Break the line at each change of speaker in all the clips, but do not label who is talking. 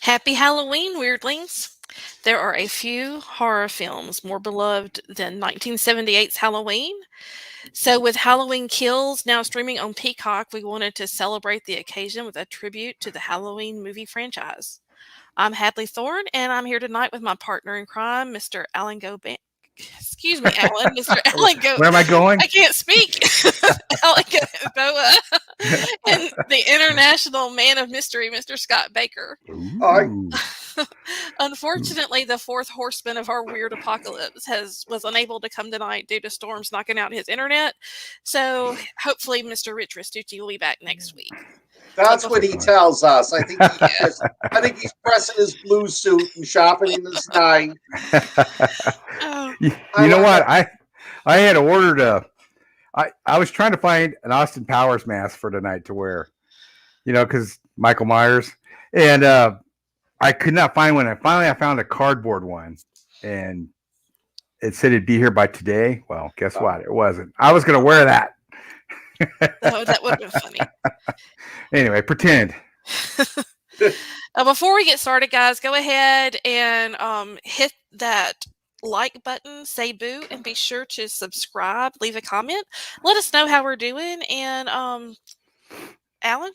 Happy Halloween, weirdlings! There are a few horror films more beloved than 1978's Halloween. So, with Halloween Kills now streaming on Peacock, we wanted to celebrate the occasion with a tribute to the Halloween movie franchise. I'm Hadley Thorne, and I'm here tonight with my partner in crime, Mr. Alan Goban. Excuse me, Alan. Mr. Alan Go.
Where am I going?
I can't speak. Alan Goboa and the international man of mystery, Mr. Scott Baker.
Ooh.
Unfortunately, the fourth horseman of our weird apocalypse was unable to come tonight due to storms knocking out his internet. So hopefully, Mr. Rich Restucci will be back next week.
That's what he tells us. I think he's pressing his blue suit and shopping this night.
You know what? I had ordered I was trying to find an Austin Powers mask for tonight to wear, because Michael Myers, and I could not find one. And finally, I found a cardboard one, and it said it'd be here by today. Well, guess what? It wasn't. I was going to wear that.
Oh, that would have been funny.
Anyway, pretend.
Before we get started, guys, go ahead and hit that like button, say boo, and be sure to subscribe, leave a comment, let us know how we're doing. And Alan?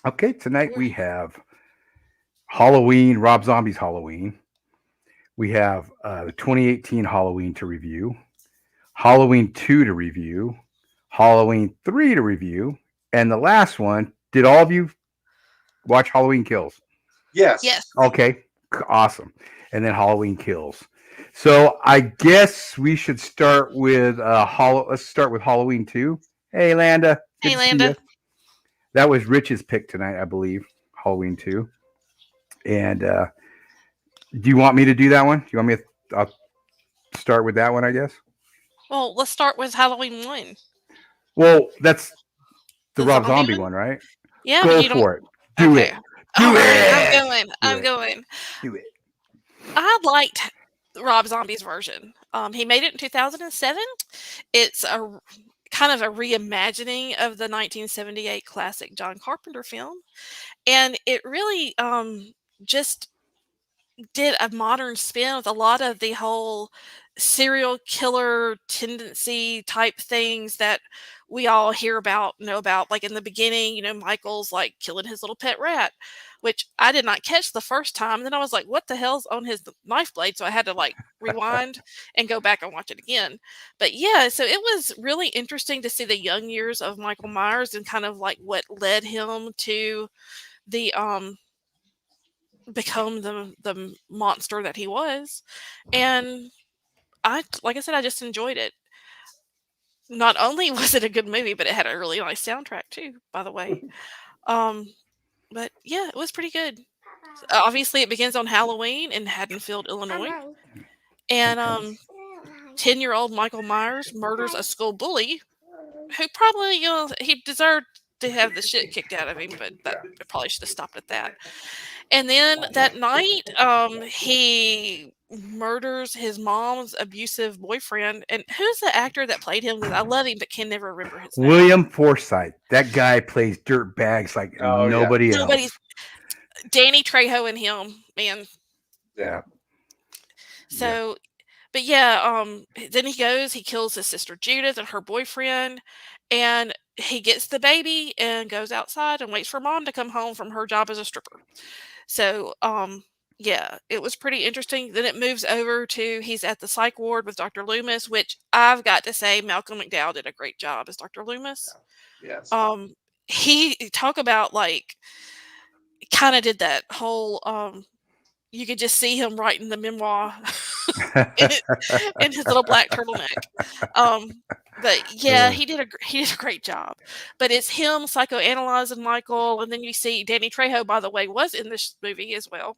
Okay, tonight we have Halloween, Rob Zombie's Halloween. We have the 2018 Halloween to review, Halloween 2 to review, Halloween 3 to review, and the last one, did all of you watch Halloween Kills?
Yes.
Okay, awesome. And then Halloween Kills. So I guess we should start with let's start with Halloween 2. Hey, Landa.
Hey, Landa.
That was Rich's pick tonight, I believe, Halloween 2. And do you want me to do that one? Do you want me to I'll start with that one, I guess?
Well, let's start with Halloween 1.
Well, that's the Rob Zombie one, right?
Yeah,
go for it. Do it.
Do it. I'm going.
Do it.
I liked Rob Zombie's version. He made it in 2007. It's a kind of a reimagining of the 1978 classic John Carpenter film, and it really just did a modern spin with a lot of the whole serial killer tendency type things that we all hear about, know about. Like in the beginning, Michael's like killing his little pet rat, which I did not catch the first time. And then I was like, what the hell's on his knife blade? So I had to like rewind and go back and watch it again. But yeah, so it was really interesting to see the young years of Michael Myers and kind of like what led him to the become the monster that he was. And like I said, I just enjoyed it. Not only was it a good movie, but it had a really nice soundtrack too, by the way. But yeah, it was pretty good. Obviously, it begins on Halloween in Haddonfield, Illinois. And 10-year-old Michael Myers murders a school bully who probably, he deserved to have the shit kicked out of him, but that probably should have stopped at that. And then that night, he murders his mom's abusive boyfriend. And who's the actor that played him? Because I love him, but can never remember his name.
William Forsythe. That guy plays dirt bags like nobody else.
Danny Trejo and him, man.
Yeah.
So, but yeah, then he kills his sister Judith and her boyfriend, and he gets the baby and goes outside and waits for mom to come home from her job as a stripper. So, yeah, it was pretty interesting. Then it moves over to he's at the psych ward with Dr. Loomis, which I've got to say Malcolm McDowell did a great job as Dr. Loomis.
Yes.
He talk about like kind of did that whole you could just see him writing the memoir in his little black turtleneck. But yeah, he did a great job. But it's him psychoanalyzing Michael, and then you see Danny Trejo, by the way, was in this movie as well.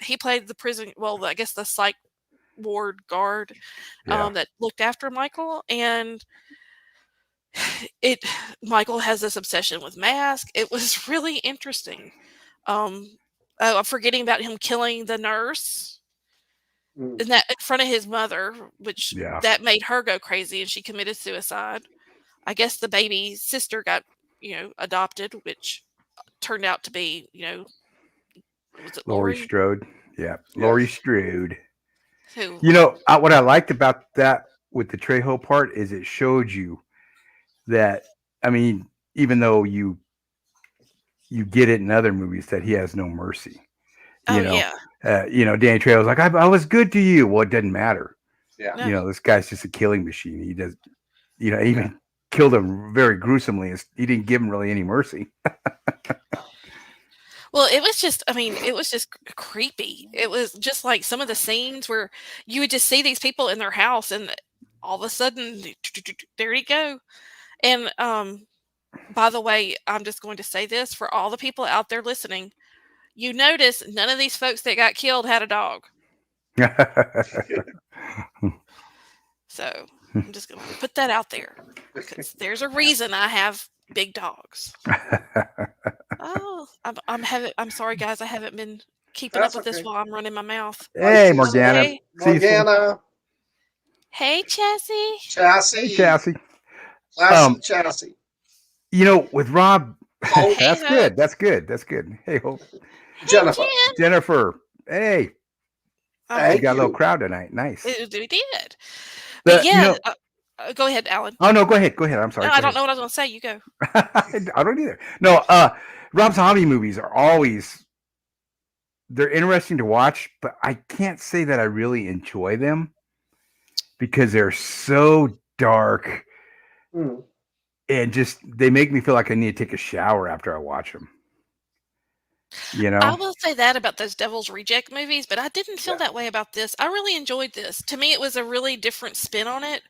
He played the prison, well, I guess the psych ward guard that looked after Michael, and Michael has this obsession with masks. It was really interesting. I'm forgetting about him killing the nurse in front of his mother, which that made her go crazy, and she committed suicide. I guess the baby's sister got, adopted, which turned out to be, Was it
Laurie
Lori?
Strode. Yeah,
Yes.
Laurie Strode.
Who?
You know, what I liked about that with the Trejo part is it showed you that, I mean, even though you get it in other movies that he has no mercy.
Oh yeah.
Danny Trejo's like, I was good to you. Well, it doesn't matter.
Yeah.
No.
This guy's just a killing machine. He does, even killed him very gruesomely. He didn't give him really any mercy.
Well, it was just, I mean, it was just creepy. It was just like some of the scenes where you would just see these people in their house and all of a sudden, there you go. And by the way, I'm just going to say this for all the people out there listening. You notice none of these folks that got killed had a dog. So I'm just going to put that out there because there's a reason I have big dogs. Oh, I'm sorry, guys. I haven't been keeping
That's
up with this
okay.
while I'm running my mouth.
Hey, Morgana.
Hey.
Morgana.
Hey, Chassie.
Chassie.
Hey, Chassie.
Classy Chassie.
With Rob,
Hope.
that's good. That's good. That's good. Hey, Hope.
Jennifer.
Jennifer. Hey.
Thank
You got a little
you.
crowd tonight. Nice.
We did. But yeah, go ahead, Alan.
Oh, no, go ahead. Go ahead. I'm sorry.
No, I don't know what I was going to say. You go.
I don't either. No, Rob Zombie movies are always, they're interesting to watch, but I can't say that I really enjoy them because they're so dark and just, they make me feel like I need to take a shower after I watch them.
I will say that about those Devil's Reject movies, but I didn't feel that way about this. I really enjoyed this. To me, it was a really different spin on it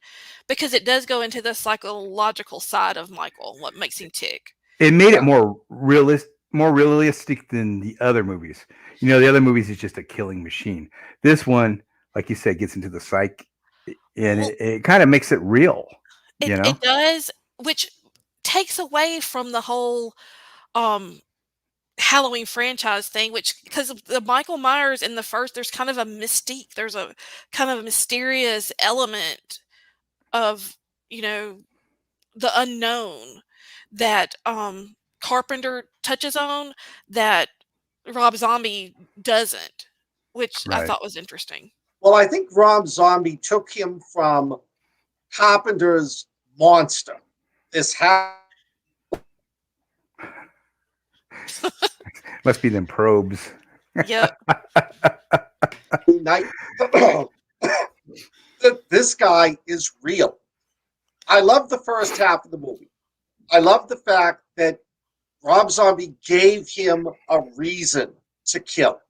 because it does go into the psychological side of Michael, what makes him tick.
It made it more realistic than the other movies. The other movies is just a killing machine. This one, like you said, gets into the psyche, and it kind of makes it real.
It does, which takes away from the whole Halloween franchise thing, which because the Michael Myers in the first, there's kind of a mystique. There's a kind of a mysterious element of, the unknown that Carpenter touches on that Rob Zombie doesn't, which I thought was interesting.
Well, I think Rob Zombie took him from Carpenter's monster. This
must be them probes.
Yep.
This guy is real. I love the first half of the movie. I love the fact that Rob Zombie gave him a reason to kill.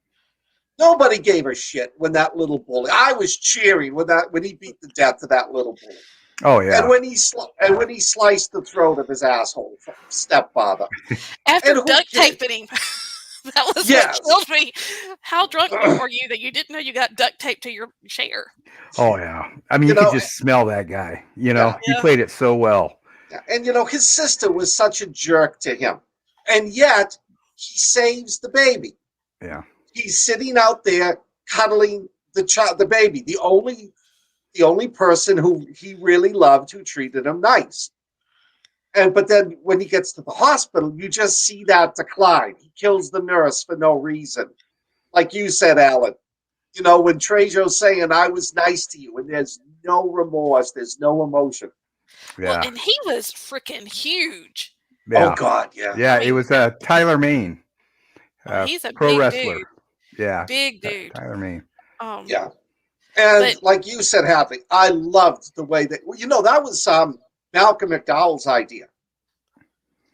Nobody gave a shit when that little bully. I was cheering when he beat the death of that little bully.
Oh yeah.
And when he sliced the throat of his asshole stepfather.
After duct taping him. That was what killed me. How drunk were you that you didn't know you got duct taped to your chair?
Oh yeah. I mean, you could just smell that guy. He played it so well.
Yeah. And his sister was such a jerk to him. And yet he saves the baby.
Yeah.
He's sitting out there cuddling the baby, the only person who he really loved, who treated him nice. But then when he gets to the hospital, you just see that decline. He kills the nurse for no reason. Like you said, Alan, when Trejo's saying, I was nice to you, and there's no remorse, there's no emotion.
Yeah.
Well, and he was freaking huge.
Yeah.
Oh, God, yeah.
Yeah, it was Tyler Mane.
He's a
pro
big
wrestler.
Dude.
Yeah.
Big dude.
Tyler Mane.
Yeah. And like you said, Happy, I loved the way that, that was Malcolm McDowell's idea.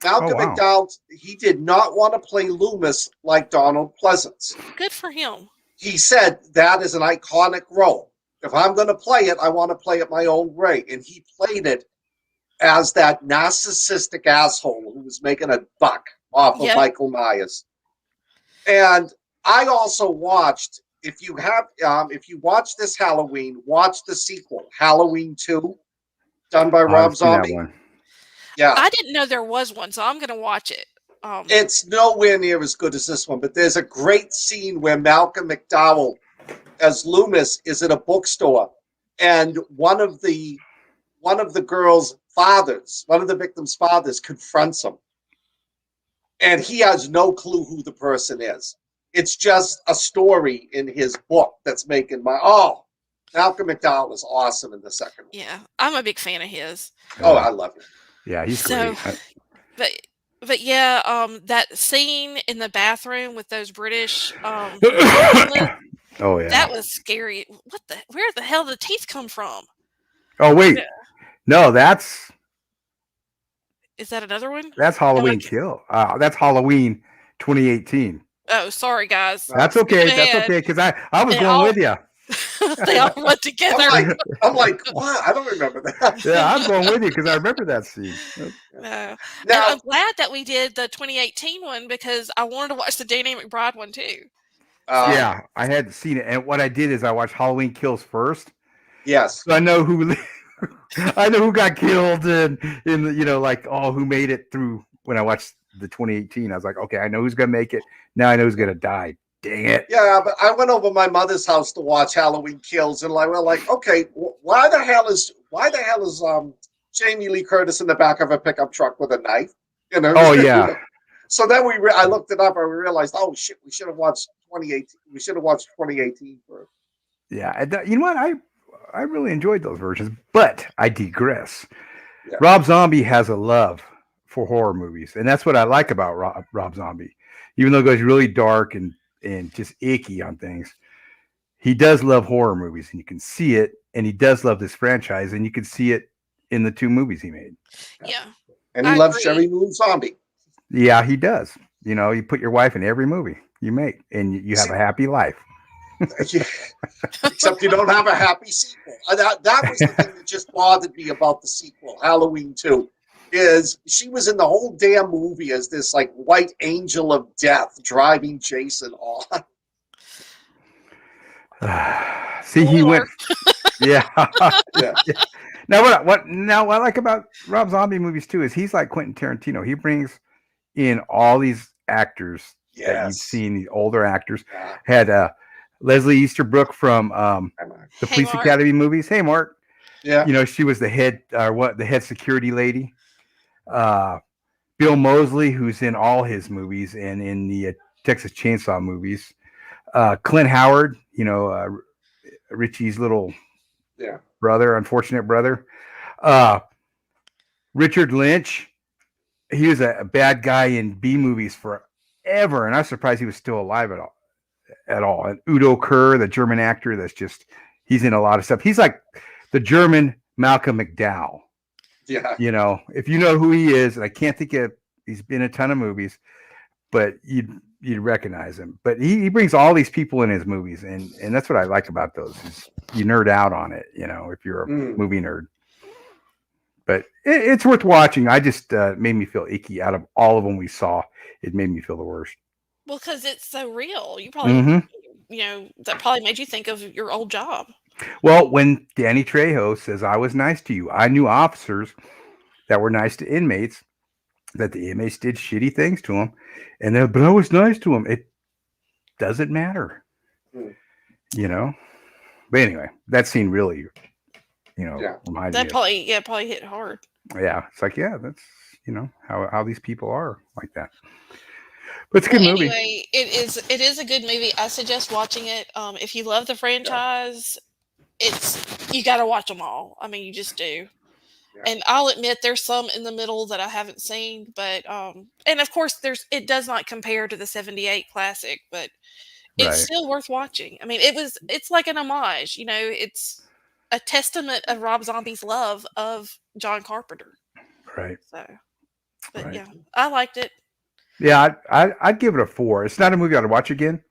Malcolm McDowell, he did not want to play Loomis like Donald Pleasance.
Good for him.
He said that is an iconic role. If I'm going to play it, I want to play it my own way. And he played it as that narcissistic asshole who was making a buck off of Michael Myers. And I also watched, if you watch this Halloween, watch the sequel, Halloween 2, done by Rob Zombie. Yeah.
I didn't know there was one, so I'm going to watch it.
It's nowhere near as good as this one, but there's a great scene where Malcolm McDowell as Loomis is at a bookstore, and one of the girl's fathers, one of the victim's fathers, confronts him. And he has no clue who the person is. It's just a story in his book that's making Malcolm McDowell is awesome in the second one.
Yeah, I'm a big fan of his.
Oh, I love him.
Yeah, he's
So,
great.
but yeah, that scene in the bathroom with those British
Oh yeah.
that was scary. Where the hell did the teeth come from?
Oh wait, no,
Is that another one?
that's Halloween Kill. That's Halloween 2018.
Oh, sorry guys.
That's okay. That's okay because I was going with you.
They all went together.
I'm like, what? I don't remember that.
Yeah, I'm going with you because I remember that scene.
No. And I'm glad that we did the 2018 one because I wanted to watch the Danny McBride one too.
Yeah, I hadn't seen it, and what I did is I watched Halloween Kills first.
Yes,
so I know who got killed, and who made it through. When I watched the 2018, I was like, okay, I know who's gonna make it. Now I know who's gonna die. Dang it.
Yeah, but I went over my mother's house to watch Halloween Kills, and we're like, okay, why the hell is Jamie Lee Curtis in the back of a pickup truck with a knife?
Oh yeah.
So then I looked it up and we realized, oh shit, we should have watched 2018. We should have watched 2018 first.
Yeah, you know what? I really enjoyed those versions, but I digress.
Yeah.
Rob Zombie has a love for horror movies, and that's what I like about Rob Zombie. Even though it goes really dark and just icky on things, he does love horror movies, and you can see it. And he does love this franchise, and you can see it in the 2 movies he made.
Yeah,
and he loves Sherry Moon Zombie.
Yeah, he does. You put your wife in every movie you make, and you have a happy life.
Except you don't have a happy sequel. That was the thing that just bothered me about the sequel, Halloween 2. Is she was in the whole damn movie as this like white angel of death driving Jason on.
See, he went. Yeah. Yeah. Now what I like about Rob Zombie movies too is he's like Quentin Tarantino. He brings in all these actors that you've seen, these older actors. Had Leslie Easterbrook from the Police Academy movies. Hey, Mark.
Yeah.
She was the head security lady. Bill Moseley, who's in all his movies and in the Texas Chainsaw movies. Clint Howard, Richie's little unfortunate brother. Richard Lynch, he was a bad guy in B movies forever, and I'm surprised he was still alive at all. And Udo Kerr, the German actor, he's in a lot of stuff. He's like the German Malcolm McDowell.
Yeah.
If you know who he is, and I can't think of, he's been in a ton of movies, but you'd recognize him. But he brings all these people in his movies, and that's what I like about those. Is you nerd out on it, if you're a movie nerd. But it's worth watching. I just made me feel icky. Out of all of them we saw, it made me feel the worst.
Well, because it's so real. You probably, that probably made you think of your old job.
Well, when Danny Trejo says, I was nice to you, I knew officers that were nice to inmates, that the inmates did shitty things to them, but I was nice to them. It doesn't matter, But anyway, that scene really, reminded
that
me
probably hit hard.
Yeah, it's like, that's how these people are like that. But it's a good movie.
Anyway, it is a good movie. I suggest watching it. If you love the franchise, you got to watch them all. I mean, you just do. Yeah. And I'll admit there's some in the middle that I haven't seen, but and of course it does not compare to the 78 classic, but it's still worth watching. I mean, it's like an homage, it's a testament of Rob Zombie's love of John Carpenter.
Right.
So, but yeah, I liked it.
Yeah, I'd give it a 4. It's not a movie I'd watch again,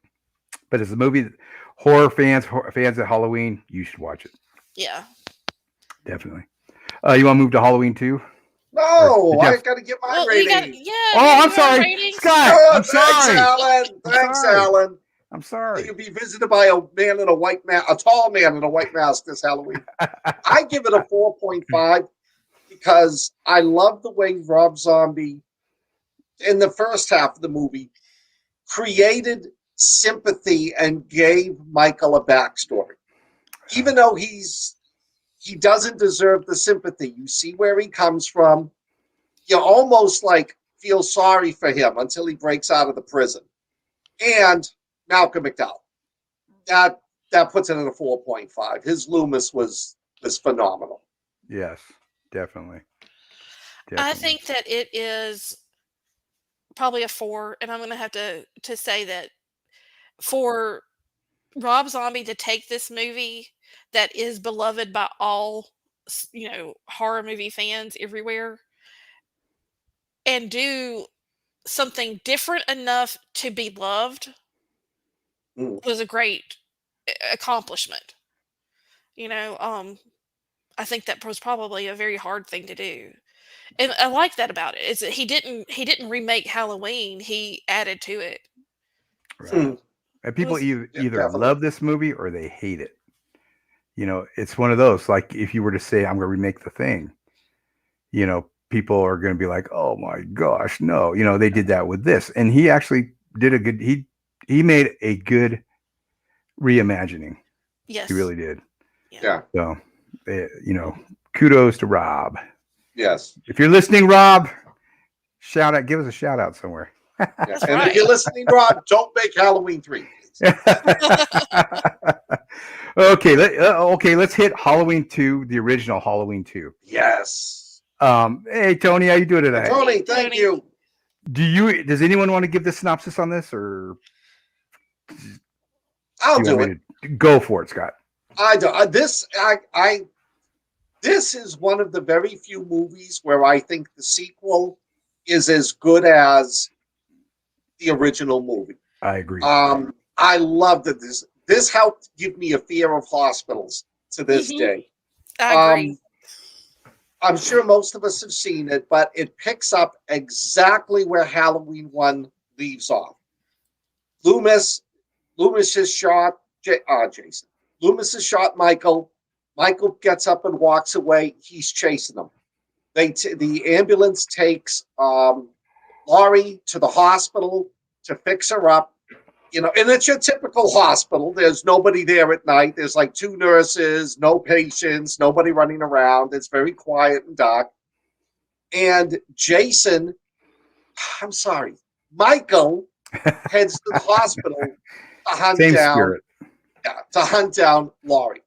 but it's a movie that horror fans of Halloween, you should watch it.
Yeah.
Definitely. You want to move to Halloween 2?
No, I got to get my rating.
I'm sorry. Scott, I'm sorry.
Thanks, Alan.
I'm sorry.
You'll be visited by a man in a white mask, a tall man in a white mask this Halloween. I give it a 4.5 because I love the way Rob Zombie, in the first half of the movie, created sympathy and gave Michael a backstory. Even though he doesn't deserve the sympathy, you see where he comes from. You almost feel sorry for him until he breaks out of the prison. And Malcolm McDowell. That puts it at a 4.5. His Loomis was phenomenal.
Yes, definitely.
I think that it is probably a 4, and I'm going to have to say that for Rob Zombie to take this movie that is beloved by all, horror movie fans everywhere, and do something different enough to be loved was a great accomplishment. I think that was probably a very hard thing to do. And I like that about it, is that he didn't remake Halloween, he added to it.
Right. And people either
definitely
love this movie or they hate it. It's one of those, like if you were to say, I'm going to remake The Thing, people are going to be like, oh my gosh, no. They did that with this. And he actually did he made a good reimagining.
Yes.
He really did.
Yeah.
So, kudos to Rob.
Yes.
If you're listening, Rob, give us a shout out somewhere.
Yeah. And right. If you're listening, Rob, don't make Halloween 3.
Okay, let's hit Halloween 2, the original Halloween 2.
Yes.
Hey Tony, how you doing today?
Tony, thank you.
Does anyone want to give the synopsis on this, or
I'll do it.
Go for it, Scott.
I do. This is one of the very few movies where I think the sequel is as good as the original movie.
I agree.
I love that this helped give me a fear of hospitals to this day.
I agree.
I'm sure most of us have seen it, but it picks up exactly where Halloween 1 leaves off. Loomis has shot Jason. Loomis has shot Michael. Michael gets up and walks away. He's chasing them. The ambulance takes Laurie to the hospital to fix her up. And it's your typical hospital. There's nobody there at night. There's like 2 nurses, no patients, nobody running around. It's very quiet and dark. And Michael heads to the hospital to hunt down Laurie.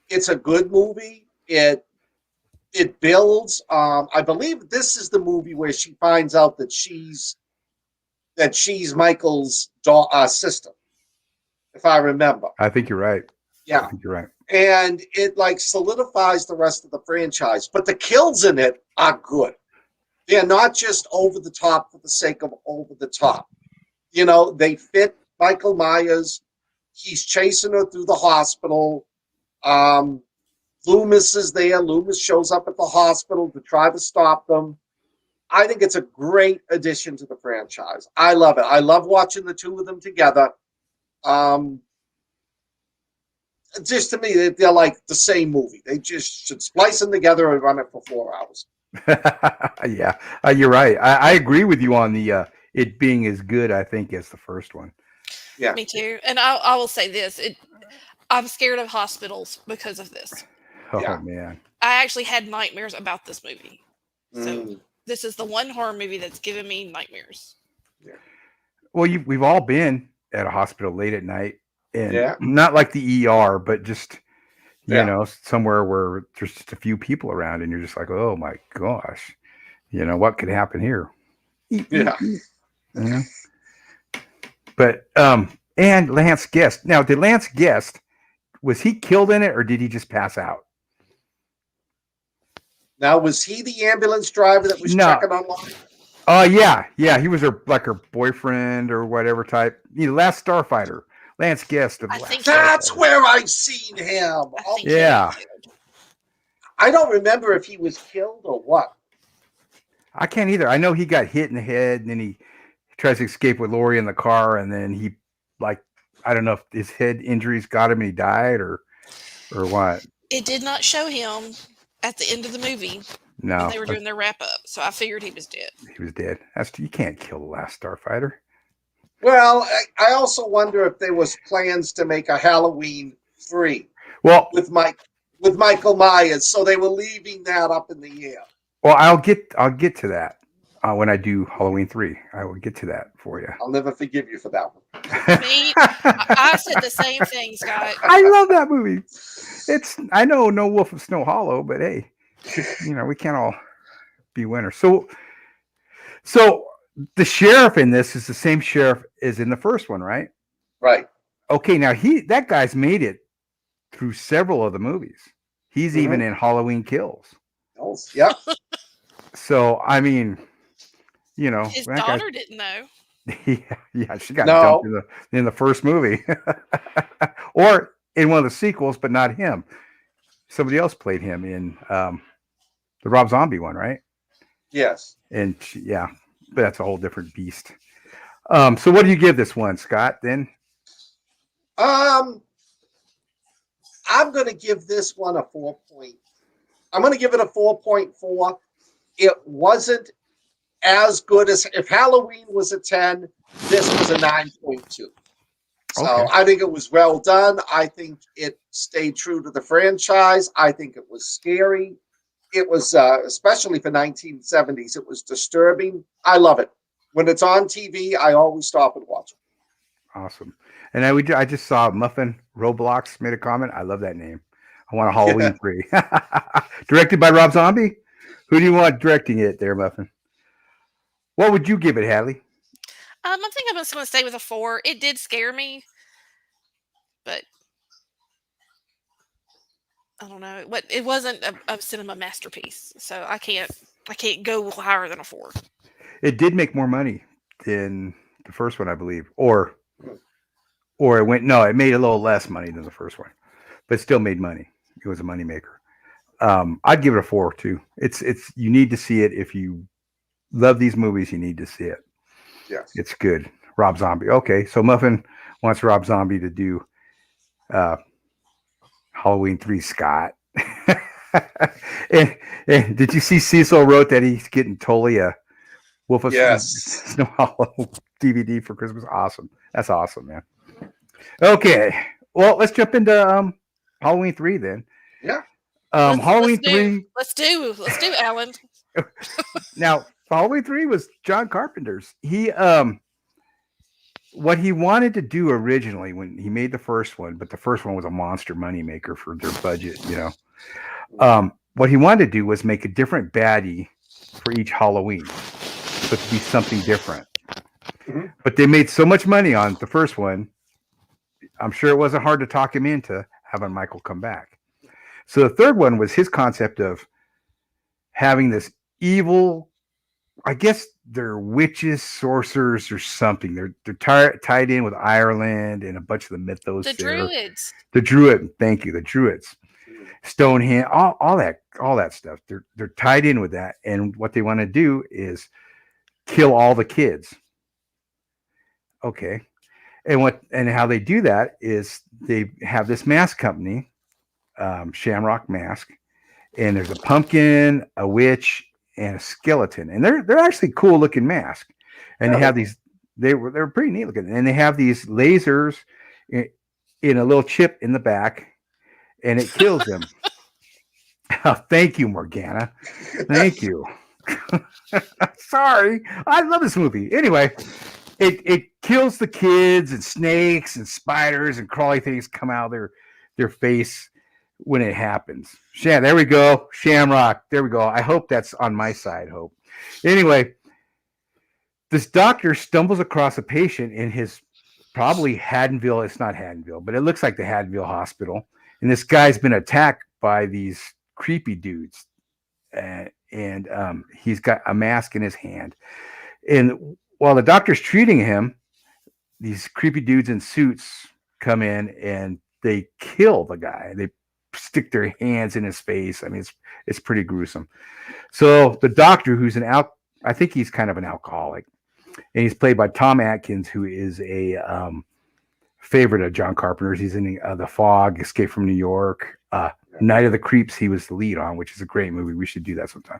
It's a good movie. It builds. I believe this is the movie where she finds out that she's Michael's sister, if I remember.
I think you're right.
Yeah,
I think you're right.
And it solidifies the rest of the franchise. But the kills in it are good. They're not just over the top for the sake of over the top. They fit Michael Myers. He's chasing her through the hospital. Loomis is there. Loomis shows up at the hospital to try to stop them. I think it's a great addition to the franchise. I love it. I love watching the two of them together. Just to me, they're like the same movie. They just should splice them together and run it for 4 hours.
Yeah, you're right. I agree with you on the it being as good, I think, as the first one.
Yeah,
me too. And I will say this: I'm scared of hospitals because of this.
Oh man,
I actually had nightmares about this movie. So this is the one horror movie that's given me nightmares.
Yeah.
Well, we've all been at a hospital late at night, and not like the ER, but just somewhere where there's just a few people around, and you're just like, oh my gosh, what could happen here?
Yeah.
But and Lance Guest. Now, did Lance Guest, was he killed in it, or did he just pass out?
Now, was he the ambulance driver that was checking online?
Yeah. He was her boyfriend or whatever type. Last Starfighter. Lance Guest of
That's where I've seen him.
Yeah.
I don't remember if he was killed or what.
I can't either. I know he got hit in the head, and then he tries to escape with Laurie in the car, and then he, I don't know if his head injuries got him and he died or what.
It did not show him at the end of the movie.
No.
When they were doing their wrap up, so I figured he was dead.
He was dead. You can't kill the last Starfighter.
Well, I also wonder if there was plans to make a Halloween 3.
Well,
with Michael Myers, so they were leaving that up in the air.
Well, I'll get to that. when I do Halloween 3. I will get to that for you.
I'll never forgive you for that one.
Me, I said the same thing, Scott.
I love that movie. I know no Wolf of Snow Hollow, but hey, we can't all be winners. So the sheriff in this is the same sheriff as in the first one, right?
Right.
Okay, now that guy's made it through several of the movies. He's even in Halloween Kills.
Oh, yeah.
So I mean,
His daughter didn't know.
Yeah, she got dumped in the first movie, or in one of the sequels, but not him. Somebody else played him in the Rob Zombie one, right?
Yes.
And but that's a whole different beast. So what do you give this one, Scott? Then,
I'm going to give this one a 4 point. I'm going to give it a 4.4. It wasn't as good as if Halloween was a 10. This was a 9.2. So
okay.
I think it was well done. I think it stayed true to the franchise. I think it was scary. It was, especially for 1970s, it was disturbing. I love it. When it's on TV, I always stop and watch it.
Awesome. And I just saw Muffin Roblox made a comment. I love that name. I want a Halloween 3. Directed by Rob Zombie? Who do you want directing it there, Muffin? What would you give it, Hadley?
I think I'm just going to stay with a 4. It did scare me, but I don't know. It wasn't a cinema masterpiece, so I can't go higher than a 4.
It did make more money than the first one, I believe, or it made a little less money than the first one, but still made money. It was a moneymaker. I'd give it a 4 too. It's you need to see it if you love these movies. You need to see it.
Yes,
it's good. Rob Zombie. Okay, so Muffin wants Rob Zombie to do Halloween 3, Scott. and did you see Cecil wrote that he's getting totally a Wolf of Snow Hollow DVD for Christmas? Awesome. That's awesome, man. Okay, well, let's jump into Halloween 3 then.
Yeah.
Halloween 3.
Let's do Alan.
Now, Halloween 3 was John Carpenter's. He what he wanted to do originally when he made the first one, but the first one was a monster moneymaker for their budget, what he wanted to do was make a different baddie for each Halloween. So to be something different. Mm-hmm. But they made so much money on the first one, I'm sure it wasn't hard to talk him into having Michael come back. So the third one was his concept of having this evil, I guess they're witches, sorcerers, or something. They're tied in with Ireland and a bunch of the mythos.
Druids.
The Druid. Thank you. The Druids. Stonehenge. All that stuff. They're tied in with that. And what they want to do is kill all the kids. Okay. And how they do that is they have this mask company, Shamrock Mask, and there's a pumpkin, a witch, and a skeleton, and they're actually cool looking masks. And they have these. They're pretty neat looking, and they have these lasers in a little chip in the back, and it kills them. Oh, thank you, Morgana. Thank you. Sorry, I love this movie. Anyway, it kills the kids, and snakes and spiders and crawly things come out of their face when it happens. There we go. Shamrock. There we go. I hope that's on my side, Hope. Anyway, this doctor stumbles across a patient in his probably Haddonville. It's not Haddonville, but it looks like the Haddonville hospital. And this guy's been attacked by these creepy dudes. And he's got a mask in his hand. And while the doctor's treating him, these creepy dudes in suits come in and they kill the guy. They stick their hands in his face. I mean, it's pretty gruesome. So the doctor, who's I think he's kind of an alcoholic, and he's played by Tom Atkins, who is a favorite of John Carpenter's. He's in The Fog, Escape from New York, Night of the Creeps. He was the lead on, which is a great movie. We should do that sometime.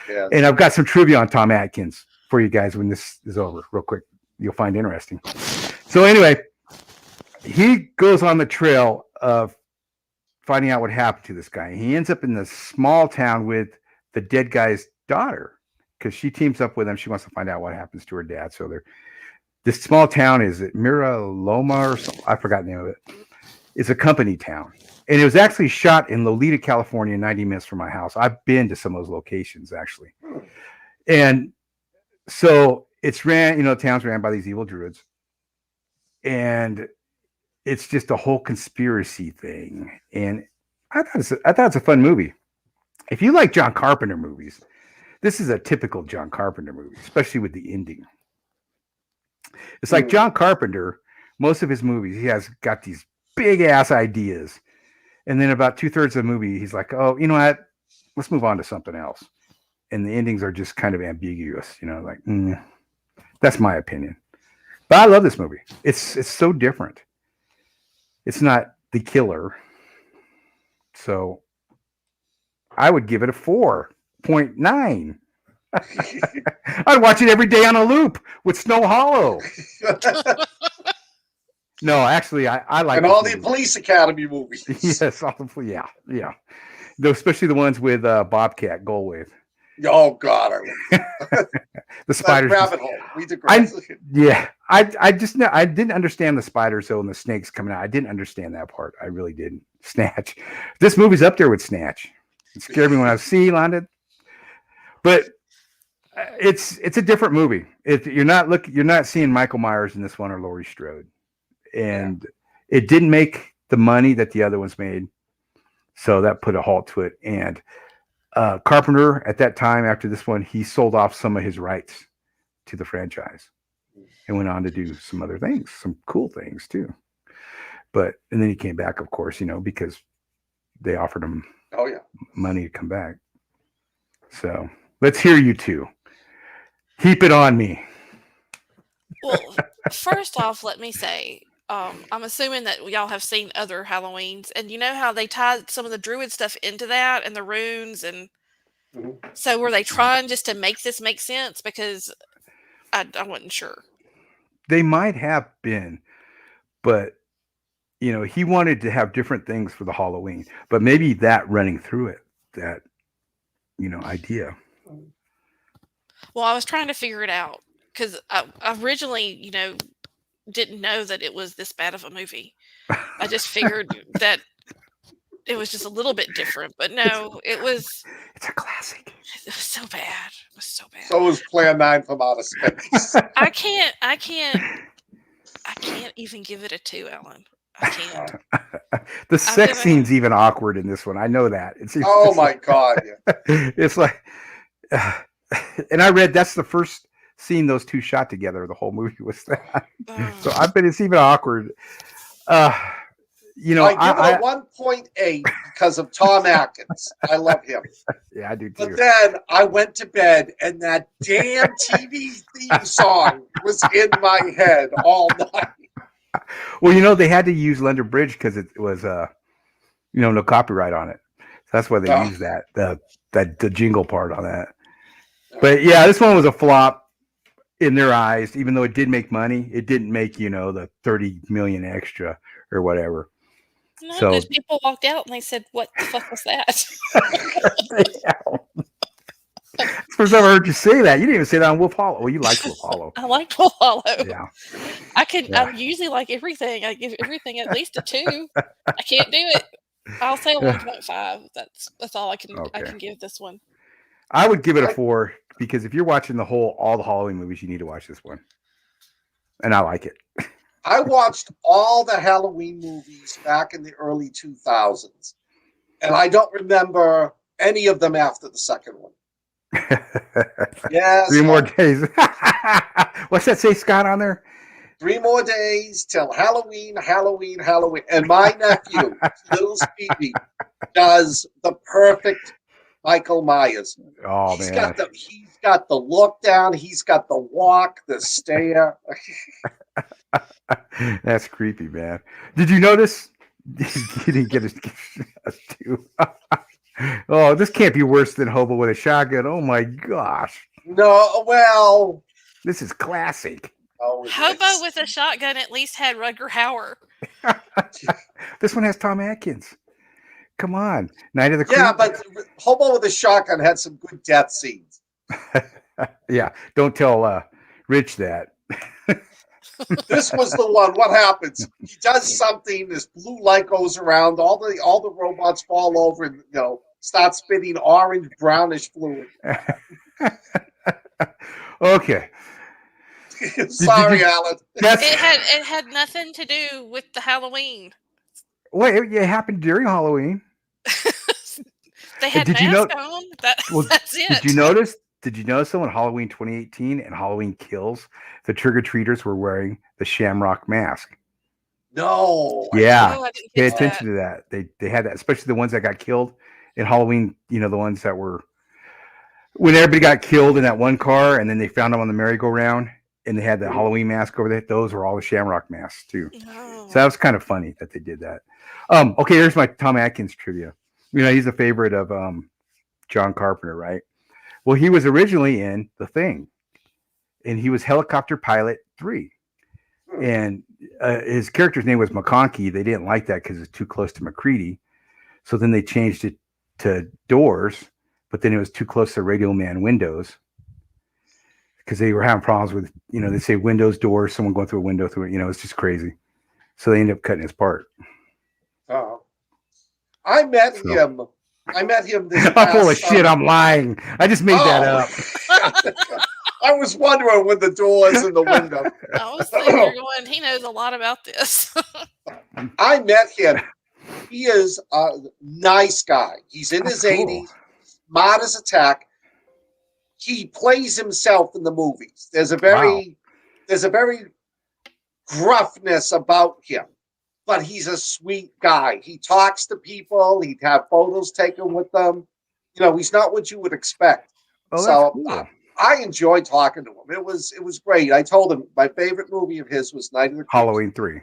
Yeah. And I've got some trivia on Tom Atkins for you guys when this is over, real quick. You'll find interesting. So anyway, he goes on the trail of finding out what happened to this guy. He ends up in this small town with the dead guy's daughter, because she teams up with him. She wants to find out what happens to her dad. So this small town is it Mira Loma or something? I forgot the name of it. It's a company town. And it was actually shot in Lolita, California, 90 minutes from my house. I've been to some of those locations, actually. And so it's ran, the town's ran by these evil druids. And it's just a whole conspiracy thing. And I thought it's a fun movie. If you like John Carpenter movies, this is a typical John Carpenter movie, especially with the ending. It's like John Carpenter, most of his movies, he has got these big ass ideas. And then about 2/3 of the movie, he's like, oh, you know what? Let's move on to something else. And the endings are just kind of ambiguous, like, that's my opinion. But I love this movie. It's so different. It's not The Killer. So I would give it a 4.9. I'd watch it every day on a loop with Snow Hollow. No, actually, I like
and all the Police Academy movies.
Yes, yeah. Especially the ones with Bobcat Goldthwait.
Oh God,
the spiders.
Rabbit hole. We digress.
I didn't understand the spiders and the snakes coming out. I didn't understand that part. I really didn't. Snatch. This movie's up there with Snatch. It scared me when I was landed. But it's a different movie. You're not seeing Michael Myers in this one or Laurie Strode. And it didn't make the money that the other ones made. So that put a halt to it. And Carpenter, at that time, after this one, he sold off some of his rights to the franchise and went on to do some other things, some cool things too. And then he came back, of course, because they offered him money to come back. So let's hear you two. Heap it on me.
Well, first off, let me say, I'm assuming that y'all have seen other Halloweens, and you know how they tied some of the druid stuff into that and the runes, and so were they trying just to make this make sense? Because I wasn't sure.
They might have been, but he wanted to have different things for the Halloween, but maybe that running through it, that idea.
Well, I was trying to figure it out because I originally, didn't know that it was this bad of a movie. I just figured that it was just a little bit different, but no, it's
a classic.
It was so bad. It was so bad.
So was Plan 9 from Outer Space.
I can't even give it a 2, Ellen. I can't.
The sex scene's even awkward in this one. I know that.
My God. Yeah.
It's like, and I read that's the first scene those two shot together. The whole movie was that. So I bet it's even awkward. I give it
a 1.8 because of Tom Atkins. I love him.
Yeah, I do too.
But then I went to bed and that damn TV theme song was in my head all night.
Well, they had to use London Bridge because it was, no copyright on it. So that's why they used that, the jingle part on that. But yeah, this one was a flop in their eyes. Even though it did make money, it didn't make, the 30 million extra or whatever.
No, because people walked out and they said, "What the fuck was that?"
First time I heard you say that. You didn't even say that on Wolf Hollow. Well, you like Wolf Hollow.
I like Wolf Hollow.
Yeah.
I usually like everything. I give everything at least a 2. I can't do it. I'll say a 1.5. That's all I can give this one.
I would give it a 4 because if you're watching all the Halloween movies, you need to watch this one. And I like it.
I watched all the Halloween movies back in the early 2000s. And I don't remember any of them after the second one. Yes.
3 more days. What's that say, Scott, on there?
3 more days till Halloween. And my nephew, little Stevie, does the perfect Michael Myers.
Oh,
he's
man.
He's got the look down. He's got the walk, the stare.
That's creepy, man. Did you notice? He didn't get his too. Oh, this can't be worse than Hobo with a Shotgun. Oh my gosh.
No, well,
this is classic.
Oh,
Hobo with a Shotgun at least had Rutger Hauer.
This one has Tom Atkins. Come on, Night of the Creep.
Yeah, but Hobo with a Shotgun had some good death scenes.
Yeah, don't tell Rich that.
This was the one. What happens? He does something. This blue light goes around. All the robots fall over and start spitting orange brownish fluid.
Okay.
Sorry, Alan.
It had nothing to do with the Halloween.
Wait, it happened during Halloween.
They had
Did you
masks on. That's it.
Did you notice? Did you notice though in Halloween 2018 and Halloween Kills, the trick or treaters were wearing the Shamrock mask?
No.
Yeah,
I didn't
pay
catch
attention to that. They had that, especially the ones that got killed in Halloween. The ones that were when everybody got killed in that one car, and then they found them on the merry-go-round, and they had the Halloween mask over there. Those were all the Shamrock masks too.
Oh.
So that was kind of funny that they did that. Okay, here's my Tom Atkins trivia. He's a favorite of John Carpenter, right? Well, he was originally in The Thing, and he was Helicopter Pilot 3. And his character's name was McConkey. They didn't like that because it's too close to McCready. So then they changed it to Doors, but then it was too close to Radio Man Windows because they were having problems with, they say Windows, Doors, someone going through a window through it. It's just crazy. So they ended up cutting his part.
Oh. I met him. This
I'm full of shit. I'm lying. I just made that up.
I was wondering with the doors and the window.
I was thinking you're going, he knows a lot about this.
I met him. He is a nice guy. He's in his 80s, smart as a tack. He plays himself in the movies. There's a very gruffness about him, but he's a sweet guy. He talks to people. He'd have photos taken with them. He's not what you would expect.
Oh, that's cool.
I enjoyed talking to him. It was great. I told him my favorite movie of his was Night of the Creeps.
Halloween 3.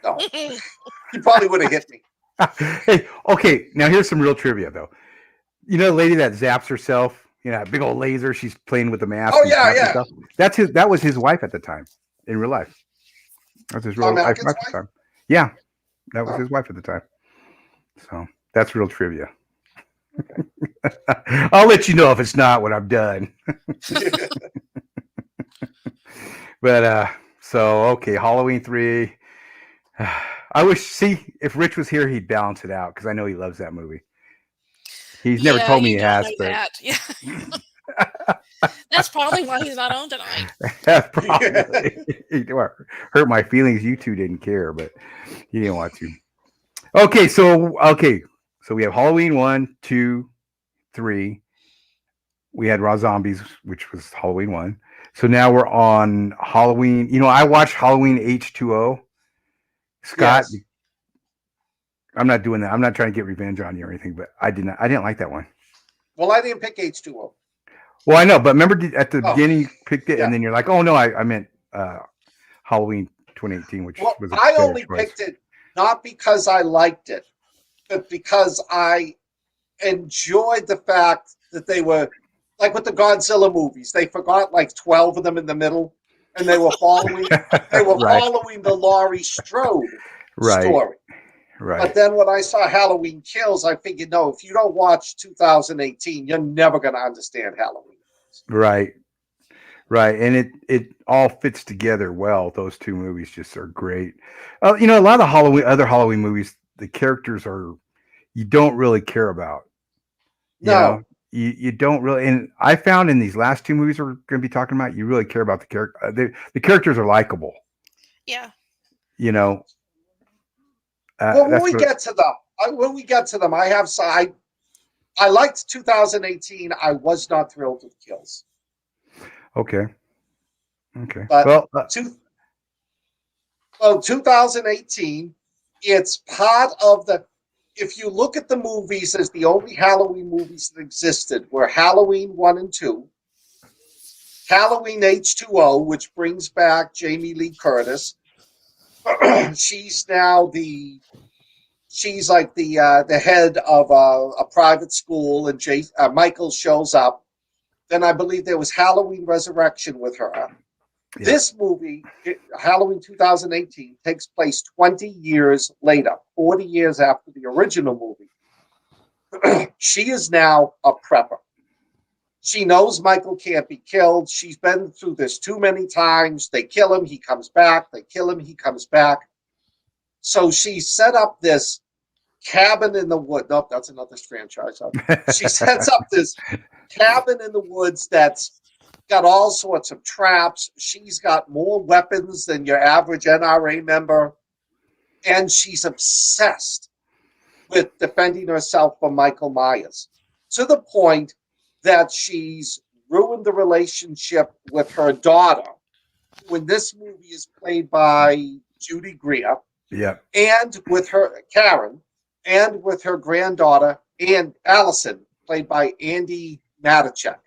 No, he probably would have hit me.
Hey, okay. Now here's some real trivia, though. The lady that zaps herself, big old laser. She's playing with the mask.
Oh yeah.
That was his wife at the time, in real life. That's his real wife at the time. Yeah, that was his wife at the time. So that's real trivia. I'll let you know if it's not when I'm done. But okay, Halloween 3. I wish if Rich was here, he'd balance it out because I know he loves that movie. He's never told me he has, but
yeah. That's probably why he's not on tonight.
That's probably hurt my feelings. You two didn't care, but you didn't want to. Okay, so we have Halloween 1, 2, 3. We had Raw Zombies, which was Halloween 1. So now we're on Halloween. I watched Halloween H2O. Scott, yes. I'm not doing that. I'm not trying to get revenge on you or anything, but I didn't like that one.
Well, I didn't pick H2O.
Well, I know, but remember at the beginning you picked it, and then you're like, "Oh no, I meant Halloween 2018," which was.
I only picked it not because I liked it, but because I enjoyed the fact that they were like with the Godzilla movies. They forgot like 12 of them in the middle, and they were following. Following the Laurie Strode story. Right. But then when I saw Halloween Kills, I figured, no, if you don't watch 2018, you're never going to understand Halloween.
Right. And it all fits together well. Those two movies just are great. A lot of the other Halloween movies, the characters you don't really care about. You don't really. And I found in these last two movies we're going to be talking about, you really care about the character. The characters are likable.
Yeah.
When we get to them, I liked 2018. I was not thrilled with Kills.
Okay.
But 2018, it's part of the. If you look at the movies as the only Halloween movies that existed were Halloween 1 and 2, Halloween H2O, which brings back Jamie Lee Curtis. She's now she's like the head of a private school, and Michael shows up. Then I believe there was Halloween Resurrection with her. Yeah. This movie, Halloween 2018, takes place 20 years later, 40 years after the original movie. She is now a prepper. She knows Michael can't be killed. She's been through this too many times. They kill him, he comes back. They kill him, he comes back. So she set up this cabin in the woods. Nope, that's another franchise. She sets up this cabin in the woods that's got all sorts of traps. She's got more weapons than your average NRA member. And she's obsessed with defending herself from Michael Myers, to the point that she's ruined the relationship with her daughter, who in this movie is played by Judy Greer.
Yeah.
And with her, Karen, and with her granddaughter, and Allison, played by Andy Matichak.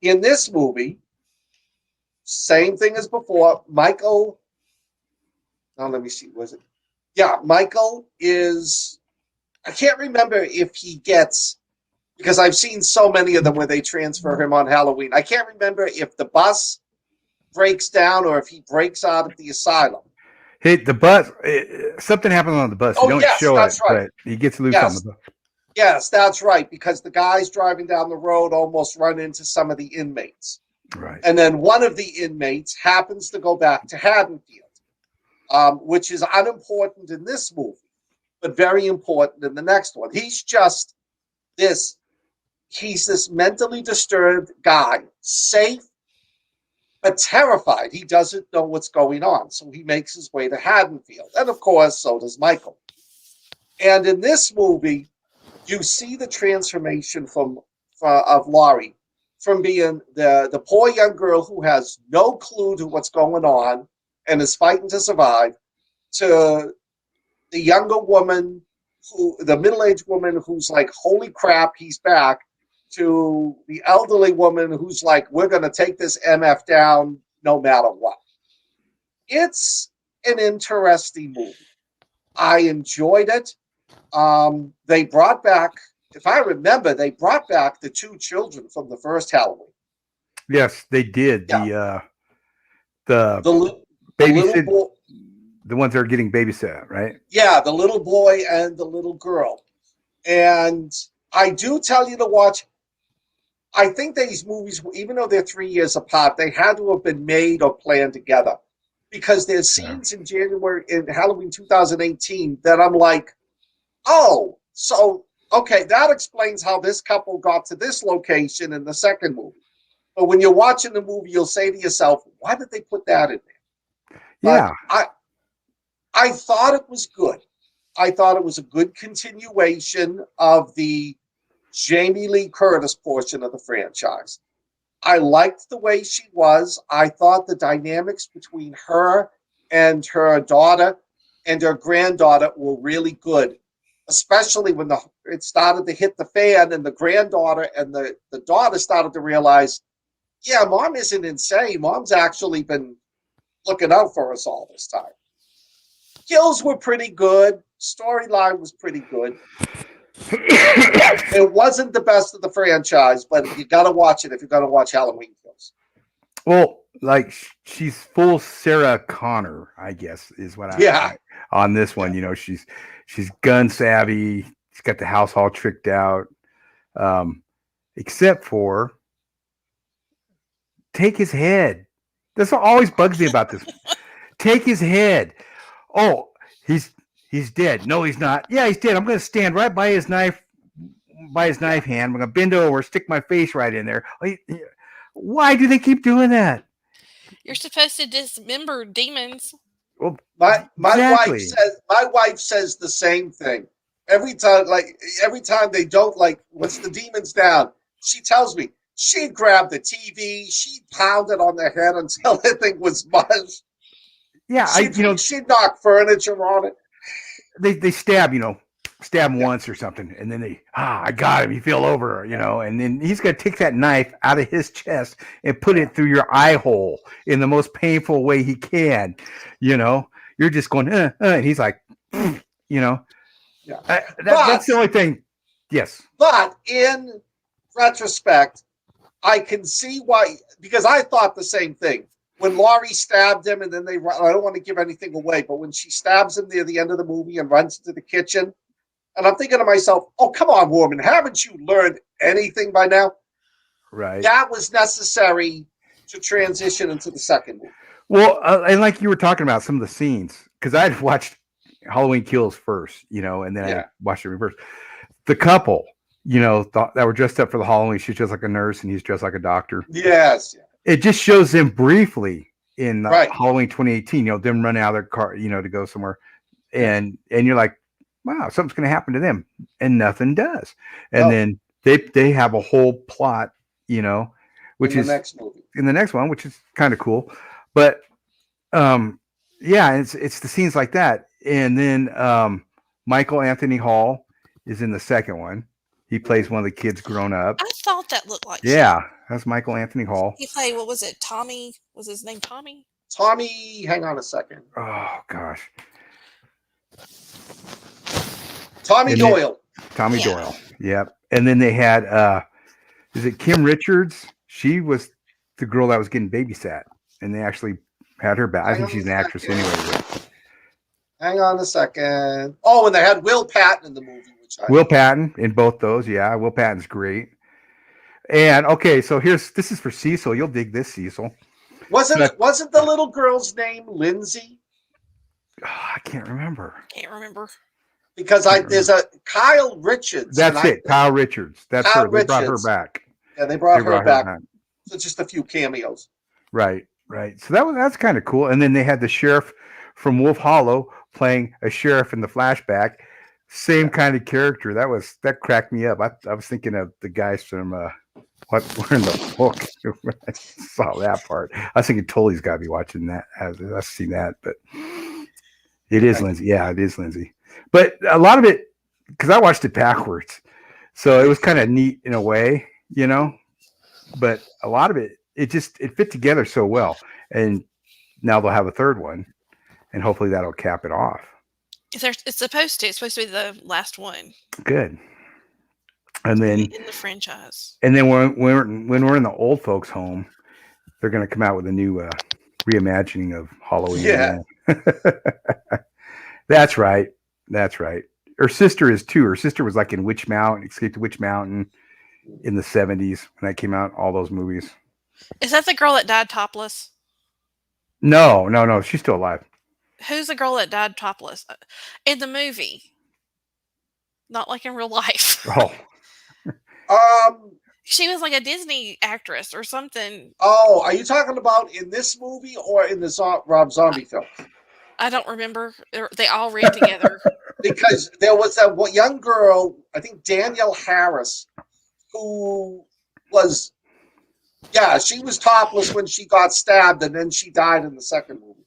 In this movie, same thing as before, Michael, let me see, was it? Yeah, Michael is, I can't remember if he gets, because I've seen so many of them where they transfer him on Halloween. I can't remember if the bus breaks down or if he breaks out of the asylum.
Hit the bus. Something happened on the bus. You don't show it, right. But he gets loose on the bus.
Yes, that's right, because the guys driving down the road almost run into some of the inmates.
Right.
And then one of the inmates happens to go back to Haddonfield, which is unimportant in this movie, but very important in the next one. He's just this mentally disturbed guy, safe, but terrified. He doesn't know what's going on. So he makes his way to Haddonfield. And of course, so does Michael. And in this movie, you see the transformation of Laurie from being the poor young girl who has no clue to what's going on and is fighting to survive, to the younger woman, the middle-aged woman who's like, holy crap, he's back, to the elderly woman who's like, we're going to take this MF down no matter what. It's an interesting movie. I enjoyed it. They brought back, if I remember, they brought back the two children from the first Halloween.
Yes, they did. Yeah. The
little boy,
the ones that are getting babysat, right?
Yeah, the little boy and the little girl. And I do tell you to watch. I think these movies, even though they're 3 years apart, they had to have been made or planned together, because there's scenes in Halloween 2018 that I'm like, oh, so, okay, that explains how this couple got to this location in the second movie. But when you're watching the movie, you'll say to yourself, why did they put that in there?
Yeah.
But I thought it was good. I thought it was a good continuation of the Jamie Lee Curtis portion of the franchise. I liked the way she was. I thought the dynamics between her and her daughter and her granddaughter were really good, especially when it started to hit the fan and the granddaughter and the daughter started to realize, yeah, Mom isn't insane. Mom's actually been looking out for us all this time. Kills were pretty good. Storyline was pretty good. It wasn't the best of the franchise, but you got to watch it if you're going to watch Halloween Kills.
Well, like, she's full Sarah Connor, I guess, is what on this one. You know, she's gun savvy. She's got the house all tricked out, except for take his head. That's what always bugs me about this. Take his head. Oh, he's dead. No, he's not. Yeah, he's dead. I'm going to stand right by his knife hand. I'm going to bend over, stick my face right in there. Why do they keep doing that?
You're supposed to dismember demons.
Well,
my wife says the same thing. Every time they don't, like, once the demon's down, she tells me she'd grab the TV, she'd pound it on the head until the thing was mush.
Yeah,
she'd knock furniture on it.
They stab him once or something, and then I got him. He fell over, and then he's gonna take that knife out of his chest and put it through your eye hole in the most painful way he can. You're just going, and he's like,
Yeah.
That's the only thing. Yes.
But in retrospect, I can see why, because I thought the same thing. When Laurie stabbed him and then I don't want to give anything away, but when she stabs him near the end of the movie and runs into the kitchen, And I'm thinking to myself, oh, come on, woman, haven't you learned anything by now?
Right.
That was necessary to transition into the second movie.
Well, and like you were talking about some of the scenes, because I'd watched Halloween Kills first, and then I watched it reverse. The couple, that were dressed up for the Halloween, she's just like a nurse and he's dressed like a doctor.
Yes.
It just shows them briefly in
Right.
Halloween 2018, them running out of their car, to go somewhere. And you're like, wow, something's going to happen to them. And nothing does. And then they have a whole plot, which is in the next one, which is kind of cool. But it's the scenes like that. And then Michael Anthony Hall is in the second one. He plays one of the kids grown up.
I thought that looked like
that's Michael Anthony Hall.
He played, what was it, Tommy? Was his name Tommy?
Tommy, hang on a second.
Oh, gosh.
Tommy Doyle.
Tommy Doyle. Yep. And then they had, is it Kim Richards? She was the girl that was getting babysat. And they actually had her back. I think she's an actress anyway.
Hang on a second. Oh, and they had Will Patton in the movie.
Will Patton in both those. Yeah, Will Patton's great. And okay, so this is for Cecil. You'll dig this, Cecil.
Wasn't the little girl's name Lindsay?
Oh, I can't remember.
Because there's a Kyle Richards.
That's it. Kyle Richards. That's her. They brought her back.
Yeah, they brought her back. So just a few cameos.
Right. So that's kind of cool. And then they had the sheriff from Wolf Hollow playing a sheriff in the flashback. Same kind of character. That cracked me up. I was thinking of the guys from what were in the book. I saw that part. I was thinking Tully's got to be watching that. I've seen that, but it is Lindsay. Yeah, it is Lindsay. But a lot of it, because I watched it backwards, so it was kind of neat in a way, But a lot of it fit together so well. And now they'll have a third one, and hopefully that'll cap it off.
It's supposed to. It's supposed to be the last one.
Good. And then
in the franchise.
And then when we're in the old folks' home, they're going to come out with a new reimagining of Halloween.
Yeah.
That's right. Her sister is too. Her sister was like in Witch Mountain, Escape to Witch Mountain in the 70s when that came out. All those movies.
Is that the girl that died topless?
No. She's still alive.
Who's the girl that died topless in the movie? Not like in real life.
Oh.
She was like a Disney actress or something.
Oh, are you talking about in this movie or in the Rob Zombie film?
I don't remember. They all ran together.
Because there was that young girl, I think Danielle Harris, who was, she was topless when she got stabbed, and then she died in the second movie.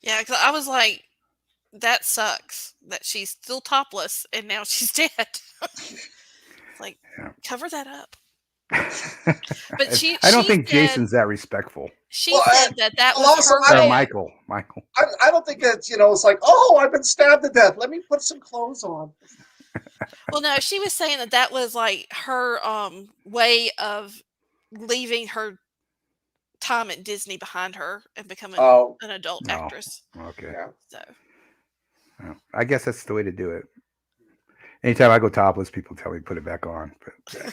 Yeah, because I was like, that sucks that she's still topless and now she's dead. Cover that up. But
I don't think Jason's that respectful.
She said that was her.
Michael.
I don't think it's, it's like, oh, I've been stabbed to death. Let me put some clothes on.
Well, no, she was saying that was like her way of leaving her time at Disney behind her and becoming an adult actress.
Okay.
Yeah.
So.
I guess that's the way to do it. Anytime I go topless, people tell me to put it back on. But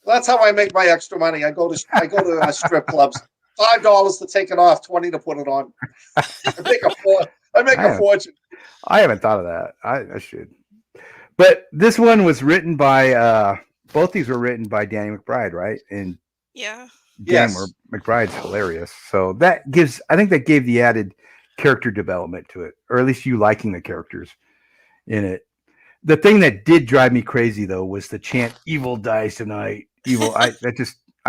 that's how I make my extra money. I go to strip clubs. $5 to take it off, $20 to put it on. I make a fortune. I
haven't thought of that. I should. But this one was written by both these were written by Danny McBride, right? And Danny McBride's hilarious. So I think that gave the added character development to it, or at least you liking the characters in it. The thing that did drive me crazy though was the chant "Evil dies tonight." Evil. I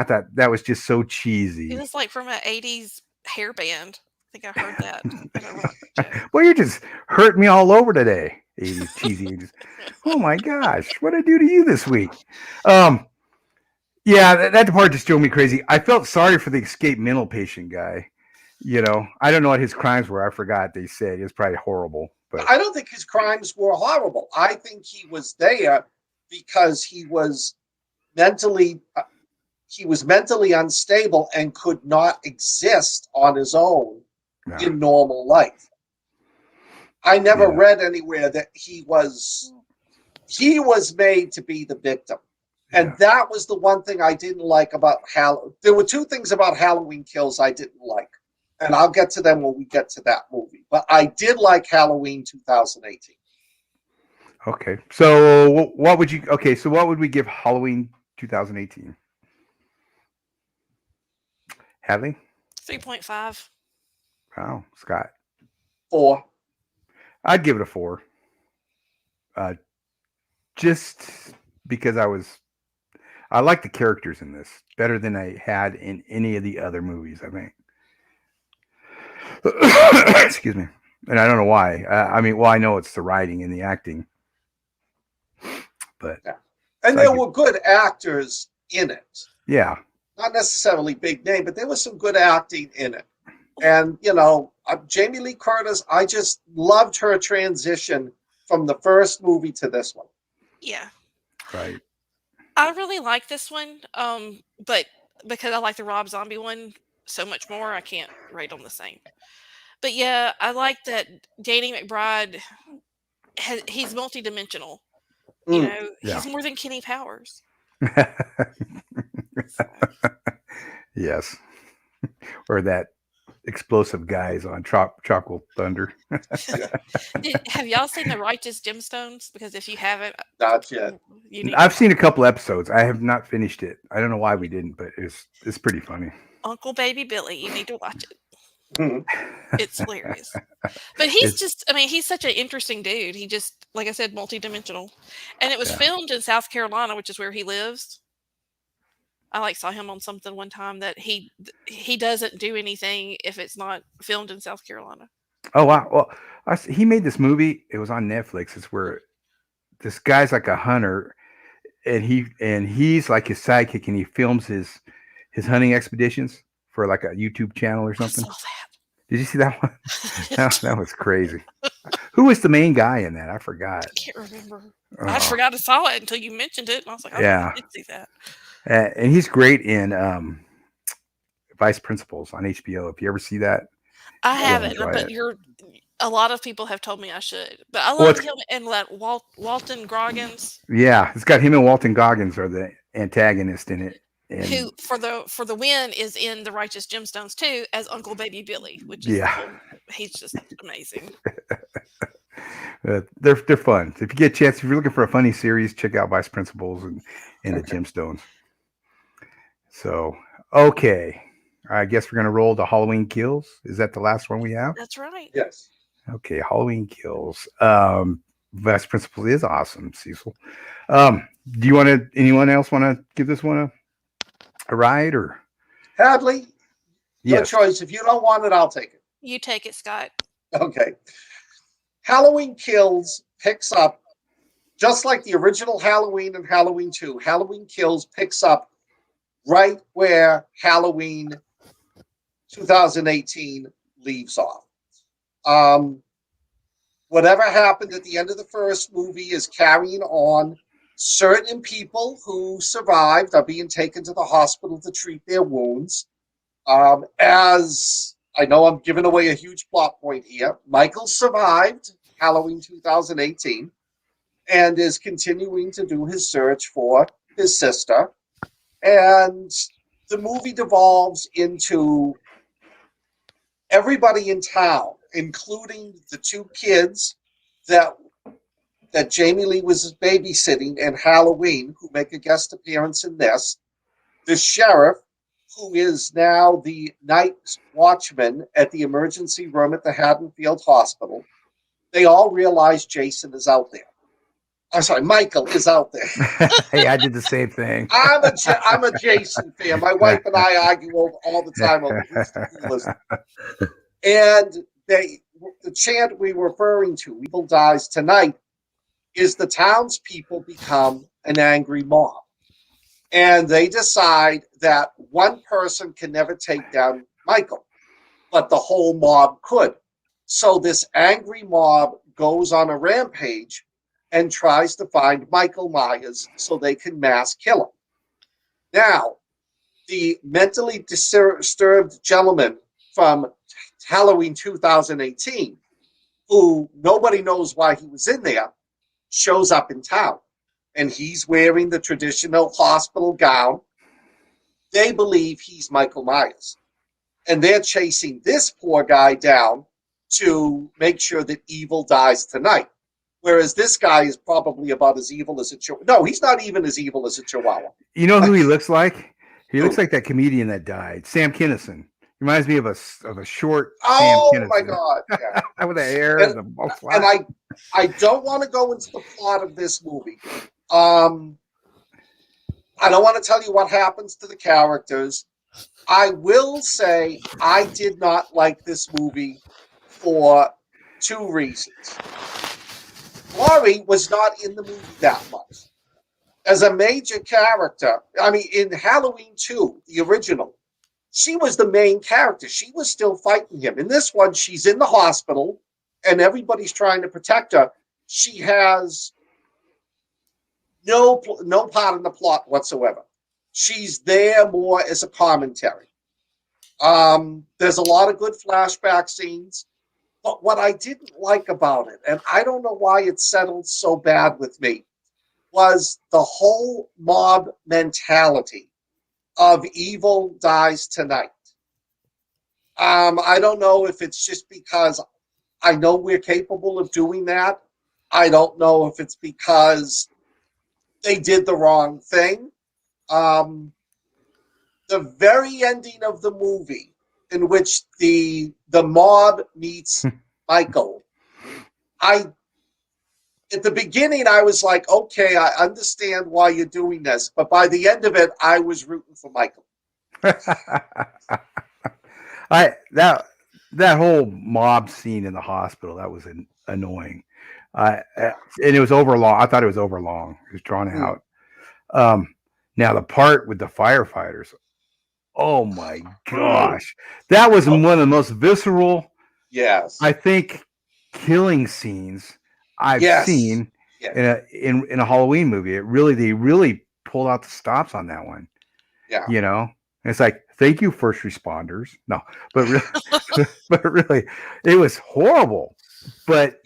thought that was just so cheesy.
It was like from an '80s hair band. I think I heard that.
Well, you're just hurting me all over today. 80s cheesy 80s. Oh my gosh, what did I do to you this week? Yeah, that part just drove me crazy. I felt sorry for the escaped mental patient guy. I don't know what his crimes were. I forgot. They said it was probably horrible. But
I don't think his crimes were horrible. I think he was there because he was mentally unstable and could not exist on his own in normal life. I never read anywhere that he was made to be the victim. And that was the one thing I didn't like about Halloween. There were two things about Halloween Kills I didn't like. And I'll get to them when we get to that movie. But I did like Halloween 2018.
Okay. So what would you? Okay. So what would we give Halloween 2018? Hadley?
3.5.
Wow, Scott.
4.
I'd give it a 4. Just because I like the characters in this better than I had in any of the other movies, I think. Excuse me. And I don't know why. I know it's the writing and the acting. But
and there were good actors in it.
Yeah.
Not necessarily big name, but there was some good acting in it. And, Jamie Lee Curtis, I just loved her transition from the first movie to this one.
Yeah.
Right.
I really like this one, but because I like the Rob Zombie one so much more, I can't rate them the same. But yeah, I like that Danny McBride, he's multidimensional. He's more than Kenny Powers.
Yes. Or that explosive guys on Tropical Thunder.
Have y'all seen The Righteous Gemstones? Because if you haven't,
not yet.
I've seen a couple episodes. I have not finished it. I don't know why we didn't, but it's pretty funny.
Uncle Baby Billy, you need to watch it. It's hilarious. But he's such an interesting dude. He just, like I said, multidimensional. And it was filmed in South Carolina, which is where he lives. I saw him on something one time that he doesn't do anything if it's not filmed in South Carolina.
Oh wow! Well, he made this movie. It was on Netflix. It's where this guy's like a hunter, and he's like his sidekick, and he films his hunting expeditions for like a YouTube channel or something.
I saw that.
Did you see that one? that was crazy. Who was the main guy in that? I forgot.
I can't remember. I forgot I saw it until you mentioned it, and I was like, I did see that.
And he's great in Vice Principals on HBO. If you ever see that,
I haven't, but a lot of people have told me I should. But I love him and Walton Goggins.
Yeah, it's got him and Walton Goggins are the antagonist in it. And
who for the win is in The Righteous Gemstones too as Uncle Baby Billy, which is he's just amazing.
They're fun. If you get a chance, if you're looking for a funny series, check out Vice Principals and the Gemstones. So, okay. I guess we're going to roll to Halloween Kills. Is that the last one we have?
That's right.
Yes.
Okay, Halloween Kills. Vice Principals is awesome, Cecil. Do anyone else want to give this one a ride or?
Hadley, your choice. If you don't want it, I'll take it.
You take it, Scott.
Okay. Halloween Kills picks up, just like the original Halloween and Halloween 2, Halloween Kills picks up right where Halloween 2018 leaves off. Whatever happened at the end of the first movie is carrying on. Certain people who survived are being taken to the hospital to treat their wounds. As I know I'm giving away a huge plot point here, Michael survived Halloween 2018 and is continuing to do his search for his sister. And the movie devolves into everybody in town, including the 2 kids that Jamie Lee was babysitting in Halloween, who make a guest appearance in this. The sheriff, who is now the night watchman at the emergency room at the Haddonfield Hospital. They all realize Jason is out there. I'm sorry, Michael is out there.
Hey, I did the same thing.
I'm a Jason fan. My wife and I argue all the time over who's the coolest. And the chant we were referring to, Evil Dies Tonight, is the townspeople become an angry mob. And they decide that one person can never take down Michael, but the whole mob could. So this angry mob goes on a rampage and tries to find Michael Myers so they can mass kill him. Now, the mentally disturbed gentleman from Halloween 2018, who nobody knows why he was in there, shows up in town. And he's wearing the traditional hospital gown. They believe he's Michael Myers. And they're chasing this poor guy down to make sure that evil dies tonight. Whereas this guy is probably about as evil as a chihuahua. No, he's not even as evil as a chihuahua.
You know who he looks like? He looks like that comedian that died, Sam Kinison. He reminds me of a short Sam Kinison.
My God. Yeah.
With the hair and the most
and I don't want to go into the plot of this movie. I don't want to tell you what happens to the characters. I will say I did not like this movie for two reasons. Laurie was not in the movie that much. As a major character, I mean, in Halloween 2, the original, she was the main character. She was still fighting him. In this one, she's in the hospital, and everybody's trying to protect her. She has no part in the plot whatsoever. She's there more as a commentary. There's a lot of good flashback scenes. But what I didn't like about it, and I don't know why it settled so bad with me, was the whole mob mentality of evil dies tonight. I don't know if it's just because I know we're capable of doing that. I don't know if it's because they did the wrong thing. The very ending of the movie, in which the mob meets Michael, at the beginning I was like, okay, I understand why you're doing this, but by the end of it, I was rooting for Michael.
That whole mob scene in the hospital, that was annoying. And it was overlong. I thought it was overlong. It was drawn out. Now the part with the firefighters, oh my gosh, that was one of the most visceral, I think, killing scenes I've seen in a Halloween movie. They really pulled out the stops on that one. Yeah, you know, and it's like, thank you, first responders. No, but really, it was horrible, but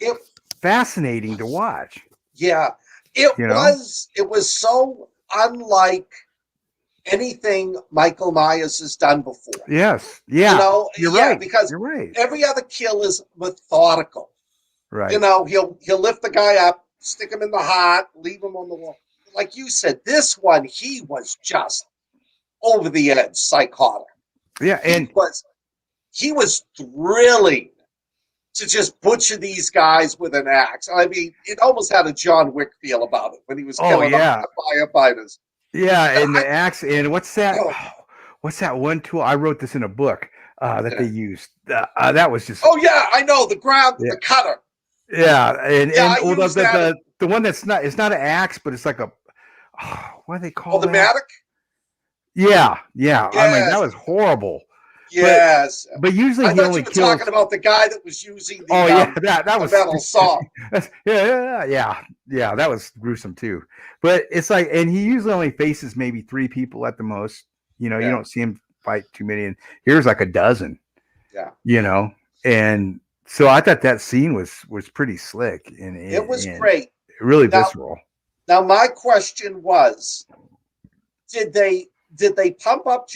fascinating to watch.
Yeah, it was so unlike anything Michael Myers has done before.
Yes. Yeah.
You know,
you're right.
Because
you're right.
Every other kill is methodical.
Right.
You know, he'll lift the guy up, stick him in the heart, leave him on the wall. Like you said, this one, he was just over the edge, psychotic.
Yeah, and
he was thrilling to just butcher these guys with an axe. I mean, it almost had a John Wick feel about it when he was killing the firefighters.
Yeah, and the axe, and what's that? What's that one tool? I wrote this in a book that they used. That was just.
Oh yeah, I know, the the cutter.
Yeah, and the one that's not. It's not an axe, but it's like a. What do they call
the
that?
mattock?
Yeah. Yes. I mean, that was horrible.
Yes,
but usually he only kills.
Talking about the guy that was using the
that was
metal saw.
yeah, that was gruesome too. But it's like, and he usually only faces maybe 3 people at the most. You know, you don't see him fight too many, and here's like a dozen.
Yeah,
you know, and so I thought that scene was pretty slick, and
it was great,
really visceral.
Now my question was, did they pump up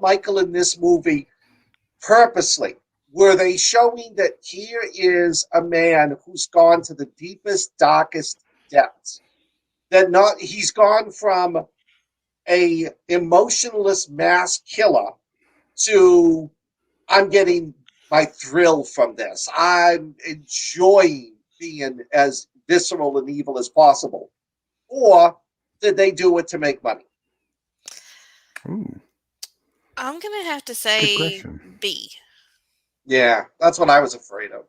Michael in this movie purposely? Were they showing that here is a man who's gone to the deepest, darkest depths? He's gone from a emotionless mass killer to, I'm getting my thrill from this. I'm enjoying being as visceral and evil as possible. Or did they do it to make money?
Ooh.
I'm going to have to say B.
Yeah, that's what I was afraid of.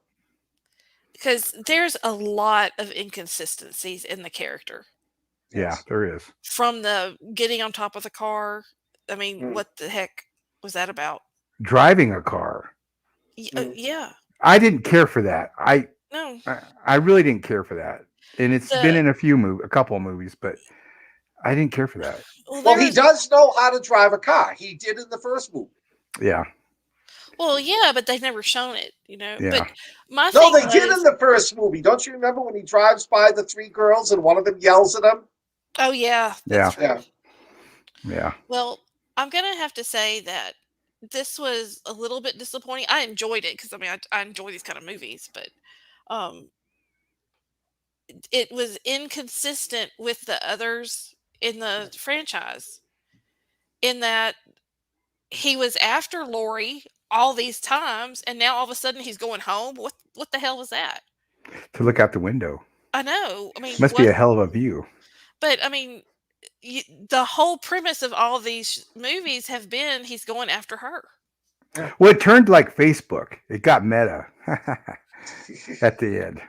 Because there's a lot of inconsistencies in the character.
Yeah, there is.
From the getting on top of the car. I mean, what the heck was that about?
Driving a car.
Yeah.
I didn't care for that.
No.
I really didn't care for that. And it's been in a couple of movies, but I didn't care for that.
Well, he does know how to drive a car. He did in the first movie.
Yeah.
Well, yeah, but they've never shown it, you know.
Yeah.
But my
No,
thing
they did in
was,
the first movie. Don't you remember when he drives by the three girls and one of them yells at him?
oh yeah,
Yeah.
that's right.
Yeah.
Well, I'm gonna have to say that this was a little bit disappointing. I enjoyed it because I mean I enjoy these kind of movies, but um, it was inconsistent with the others in the franchise. In that he was after Lori all these times, and now all of a sudden he's going home. What the hell was that?
To look out the window.
I know. I mean,
Must be
what?
a hell of a view.
But I mean, the whole premise of all these movies have been he's going after her.
Well, it turned like Facebook. It got meta at the end.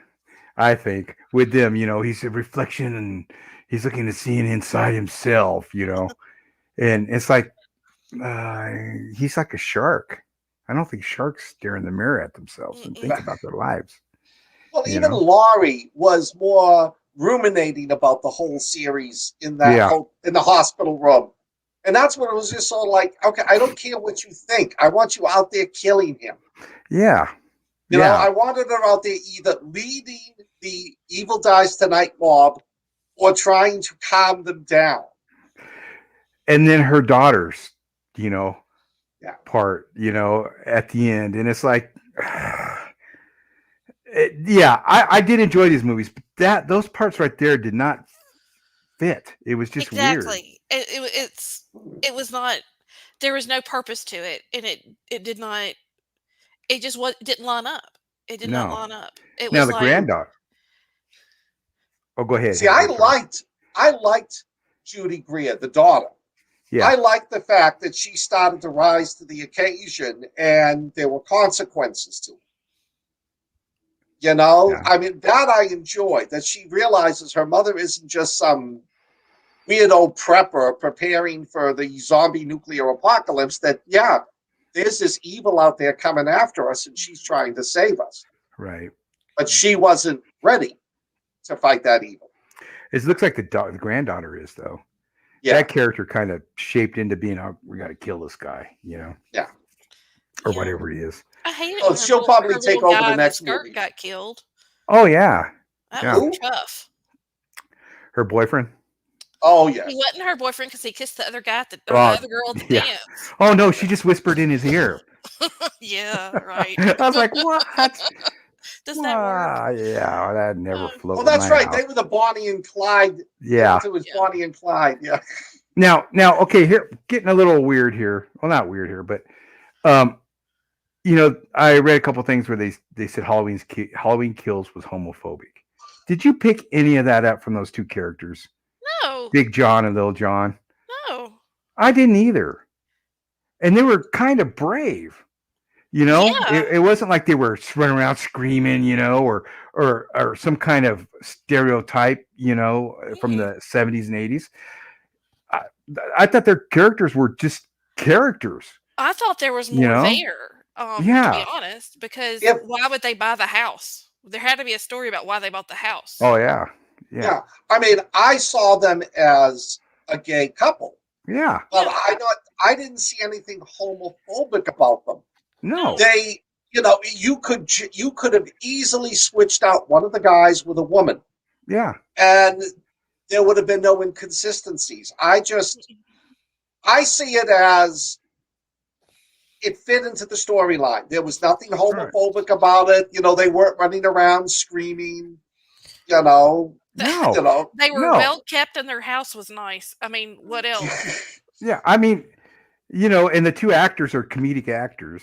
I think with them, he's a reflection and he's looking to see inside himself, and it's like he's like a shark. I don't think sharks stare in the mirror at themselves and think about their lives.
Well, even Laurie was more ruminating about the whole series in that in the hospital room. And that's what it was just sort of like, okay, I don't care what you think. I want you out there killing him.
Yeah.
You know, I wanted her out there either leading the Evil Dies Tonight mob or trying to calm them down.
And then her daughters, part, at the end. And it's like, I did enjoy these movies, but those parts right there did not fit. It was just weird.
It was not. There was no purpose to it, and it did not. It just didn't line up. It did not line up. It
now
was
the
like,
granddaughter. Oh, go ahead.
See, I liked Judy Greer, the daughter. Yeah. I liked the fact that she started to rise to the occasion, and there were consequences to it. I mean, that I enjoyed, that she realizes her mother isn't just some weirdo prepper preparing for the zombie nuclear apocalypse, that, there's this evil out there coming after us and she's trying to save us.
Right.
But she wasn't ready to fight that evil.
It looks like the granddaughter is, though. Yeah. That character kind of shaped into being, we got to kill this guy,
Yeah.
Or whatever he is.
I hate it.
Oh, she'll probably take over the next movie.
Got killed.
Oh, yeah.
That was tough.
Her boyfriend?
Oh, yeah.
He wasn't her boyfriend because he kissed the other guy, the other girl at the dance.
Oh, no, she just whispered in his ear.
Yeah, right.
I was like, what?
Does that work?
Yeah, that never floated.
Well, that's right. They were the Bonnie and Clyde.
Yeah.
It was Bonnie and Clyde, yeah.
Now, okay, here, getting a little weird here. Well, not weird here, but, I read a couple things where they said Halloween Kills was homophobic. Did you pick any of that up from those two characters?
No.
Big John and Little John?
No.
I didn't either. And they were kind of brave. It wasn't like they were running around screaming, or some kind of stereotype, from the 70s and 80s. I thought their characters were just characters.
I thought there was more there, to be honest, because why would they buy the house? There had to be a story about why they bought the house.
Oh, yeah.
Yeah. I mean, I saw them as a gay couple.
Yeah.
But I didn't see anything homophobic about them.
No.
They, you could have easily switched out one of the guys with a woman.
Yeah.
And there would have been no inconsistencies. I see it as it fit into the storyline. There was nothing homophobic about it. They weren't running around screaming,
No.
They were well kept and their house was nice. I mean, what else?
Yeah. I mean, and the two actors are comedic actors.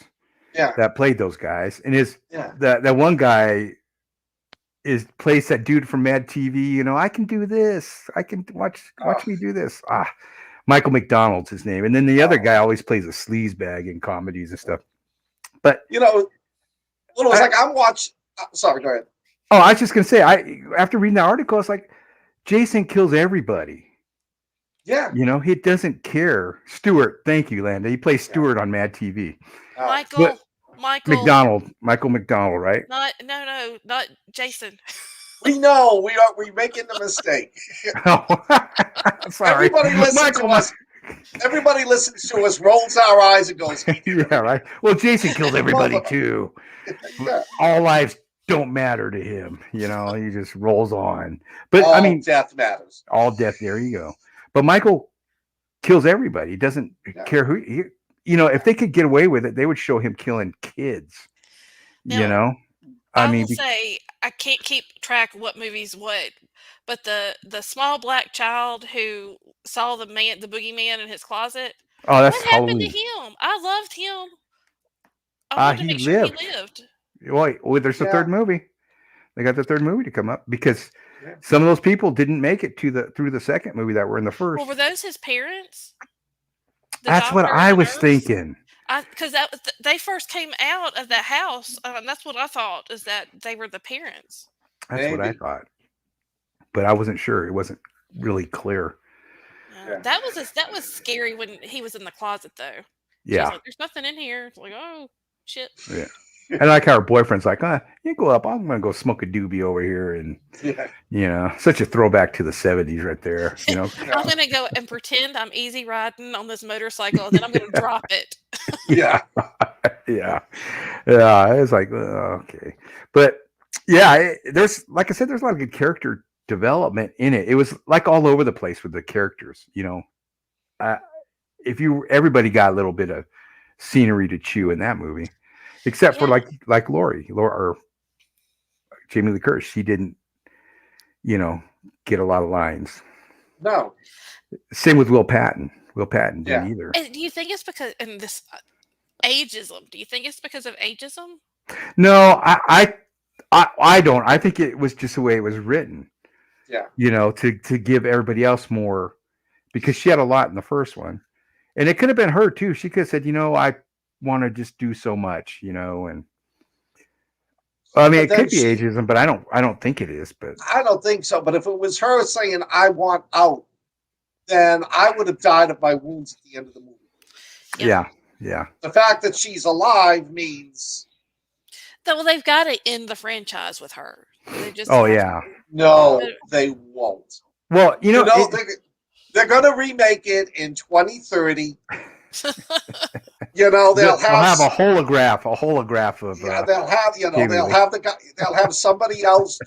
Yeah.
That played those guys. And that one guy plays that dude from Mad TV, I can do this. I can watch me do this. Michael McDonald's his name. And then the other guy always plays a sleazebag in comedies and stuff. But
it was like I'm watching. Sorry, go ahead.
Oh, I was just gonna say, after reading the article, it's like Jason kills everybody.
Yeah.
He doesn't care. Stewart, thank you, Landa. He plays Stewart on Mad TV.
Michael
McDonald, right?
Not Jason.
We know we're making the mistake.
Oh, sorry.
Everybody listen to us. Everybody listens to us, rolls our eyes, and goes,
yeah, right. Well, Jason killed everybody too.
Yeah.
All lives don't matter to him. You know, he just rolls on. But
all
I mean,
death matters.
all death. There you go. But Michael kills everybody. He doesn't care who. You know, if they could get away with it, they would show him killing kids.
Now,
you know,
I will say I can't keep track of what movies what, but the small black child who saw the boogeyman in his closet.
Oh, that's
what happened
Halloween.
to him? I loved him. I wanted to make sure he lived.
Well, there's the third movie. They got the third movie to come up because some of those people didn't make it through the second movie that were in the first.
Well, were those his parents?
That's what I was thinking.
Because they first came out of that house. That's what I thought, is that they were the parents.
That's what I thought, but I wasn't sure. It wasn't really clear.
That was scary when he was in the closet, though.
Yeah,
like, there's nothing in here. It's like, oh shit.
Yeah, and like how her boyfriend's like, you go up. I'm gonna go smoke a doobie over here, and you know, such a throwback to the '70s right there. You know,
I'm gonna go and pretend I'm easy riding on this motorcycle, and then I'm gonna drop it.
yeah. It's like okay, but yeah, there's like I said, there's a lot of good character development in it. It was like all over the place with the characters. You know, everybody got a little bit of scenery to chew in that movie, except for like Laura or Jamie Lee Curtis. She didn't, you know, get a lot of lines.
No.
Same with Will Patton. Will Patton didn't either.
And do you think it's because in this ageism? Do you think it's because of ageism?
No, I don't. I think it was just the way it was written.
Yeah.
You know, to give everybody else more, because she had a lot in the first one, and it could have been her too. She could have said, you know, I want to just do so much, you know, and I mean, it could be ageism, but I don't think it is. But
I don't think so. But if it was her saying, "I want out," then I would have died of my wounds at the end of the movie.
Yeah.
The fact that she's alive means.
Well, they've got to end the franchise with her. They just
No, they won't.
Well, you know
they're going to remake it in 2030. You know, they'll have
a holograph of.
Yeah, they'll have somebody else,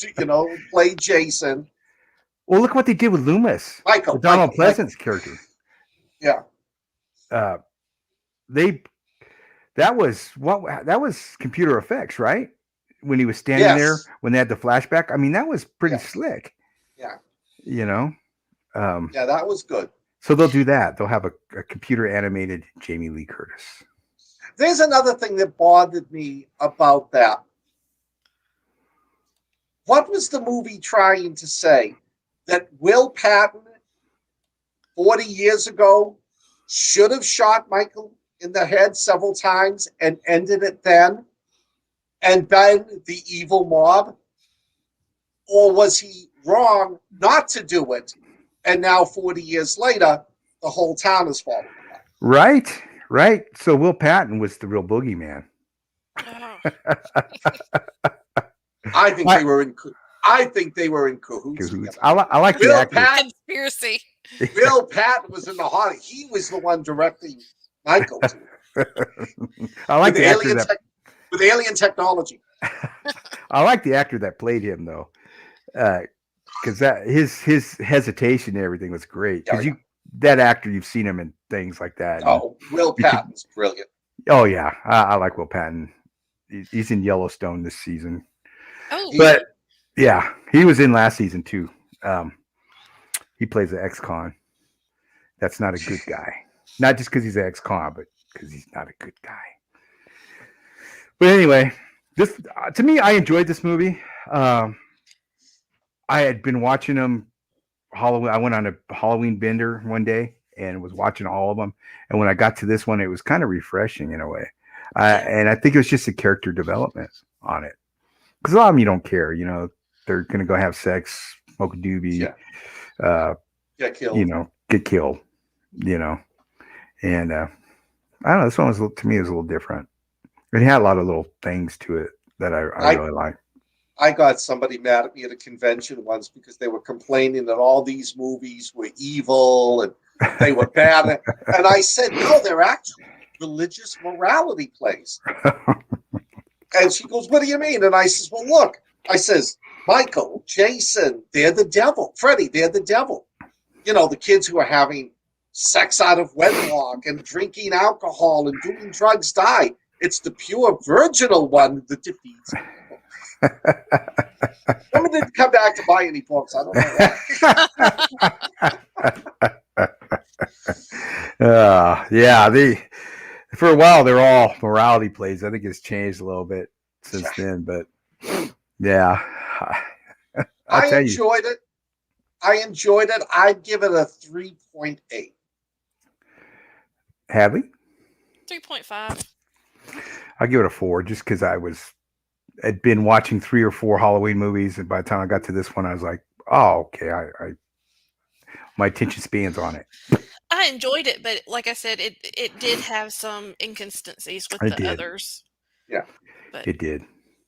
play Jason.
Well, look what they did with Loomis, Donald Pleasant's character.
Yeah.
That was computer effects, right? When he was standing there, when they had the flashback. I mean, that was pretty slick.
Yeah.
You know?
That was good.
So they'll do that. They'll have a computer animated Jamie Lee Curtis.
There's another thing that bothered me about that. What was the movie trying to say? That Will Patton, 40 years ago, should have shot Michael in the head several times and ended it then, and been the evil mob? Or was he wrong not to do it, and now 40 years later, the whole town is falling apart?
Right. So Will Patton was the real boogeyman.
I think they were in cahoots.
I like the actor.
Conspiracy.
Will Patton was in the heart. He was the one directing Michael.
I like the actor
with alien technology.
I like the actor that played him though, because his hesitation and everything was great. Because that actor, you've seen him in things like that.
Oh, Will Patton's brilliant.
Oh yeah, I like Will Patton. He's in Yellowstone this season.
Oh,
but yeah, he was in last season too. He plays an ex-con. That's not a good guy. Not just because he's an ex-con, but because he's not a good guy. But anyway, this to me, I enjoyed this movie. I had been watching them. Halloween. I went on a Halloween bender one day and was watching all of them. And when I got to this one, it was kind of refreshing in a way. And I think it was just a character development on it. Because a lot of them you don't care. You know, they're going to go have sex, smoke a doobie,
get killed.
You know, get killed. You know, and I don't know. This one was to me was a little different. It had a lot of little things to it that I really liked.
I got somebody mad at me at a convention once because they were complaining that all these movies were evil and They were bad. And I said, no, they're actually religious morality plays. And she goes, what do you mean? And I says, well, look. I says, Michael, Jason, they're the devil. Freddy, they're the devil. You know, the kids who are having sex out of wedlock and drinking alcohol and doing drugs die. It's the pure virginal one that defeats people. Someone didn't come back to buy any books. I don't know why.
Yeah, for a while they're all morality plays. I think it's changed a little bit since then, but yeah,
I enjoyed it. I'd give it a 3.8.
Hadley?
3.5.
I'll give it a 4 just because I'd been watching 3 or 4 Halloween movies, and by the time I got to this one, I was like, oh, okay, my attention span's on it.
I enjoyed it, but like I said, it did have some inconsistencies with the others.
Yeah,
but
it did.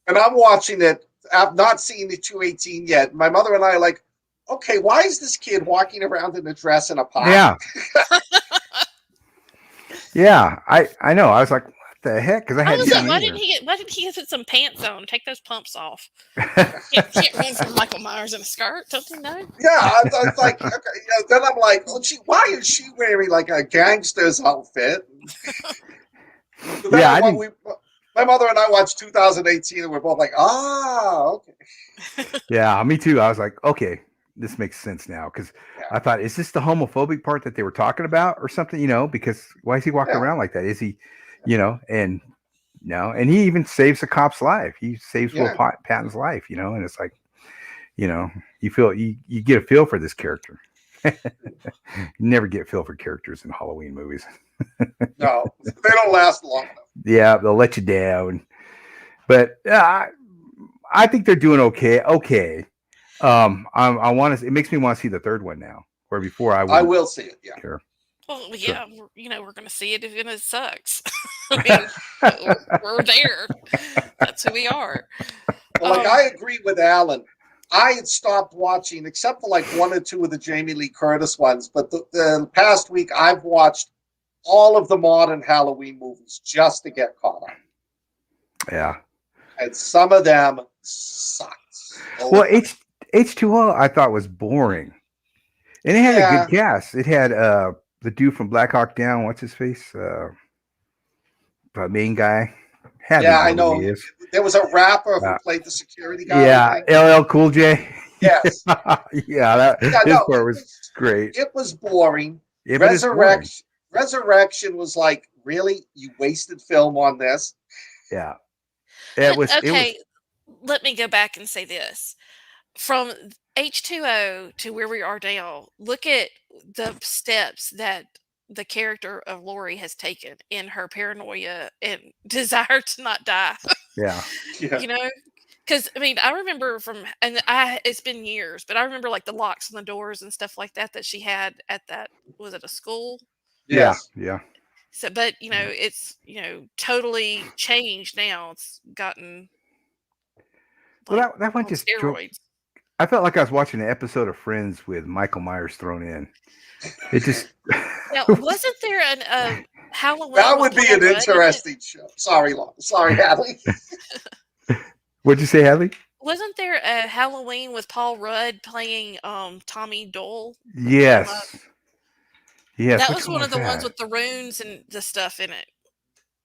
And I'm watching it. I've not seen the 218 yet. My mother and I are like, okay, why is this kid walking around in a dress and a pot?
Yeah. Yeah, I know. I was like, what the heck? Because I hadn't seen
why didn't he get some pants on? Take those pumps off. can't run from Michael Myers in a skirt. Don't you know?
Yeah, I was like, okay. Then I'm like, oh, why is she wearing like a gangster's outfit?
Yeah,
my mother and I watched 2018, and we're both like, okay.
Yeah, me too. I was like, okay, this makes sense now, because I thought, is this the homophobic part that they were talking about or something? Because why is he walking around like that? Is he, and no, and he even saves a cop's life. He saves Will Patton's life, and it's like, you feel you get a feel for this character. You never get feel for characters in Halloween movies.
No, they don't last long enough.
Yeah, they'll let you down. But I think they're doing okay. Okay. I want to. It makes me want to see the third one now. Where before I
will see it. Yeah.
Care.
Well, yeah, so, we're going to see it, and it sucks. I mean, we're there. That's who we are.
Well, I agree with Alan. I had stopped watching, except for like 1 or 2 of the Jamie Lee Curtis ones. But the past week, I've watched all of the modern Halloween movies just to get caught up.
Yeah.
And some of them sucked.
Well, H2O I thought was boring. And it had a good cast. It had the dude from Black Hawk Down, what's his face? The main guy.
I know. There was a rapper who played the security guy.
Yeah, LL Cool J.
Yes.
His part was great.
It was boring.
Yeah,
Resurrection was like, really? You wasted film on this?
Yeah. It was.
Let me go back and say this. From H2O to where we are now, look at the steps that the character of Laurie has taken in her paranoia and desire to not die.
Yeah.
Because I mean, I remember it's been years, but I remember like the locks on the doors and stuff like that she had at that, was it a school?
Yes.
Yeah.
So, but it's totally changed now. It's gotten.
Well, that one just
steroids.
I felt like I was watching an episode of Friends with Michael Myers thrown in. It just.
Now, wasn't there a Halloween?
That would be an interesting show. Sorry, Hadley.
What'd you say, Hadley?
Wasn't there a Halloween with Paul Rudd playing Tommy Doyle?
Yes. Yes.
That was one of the ones with the runes and the stuff in it.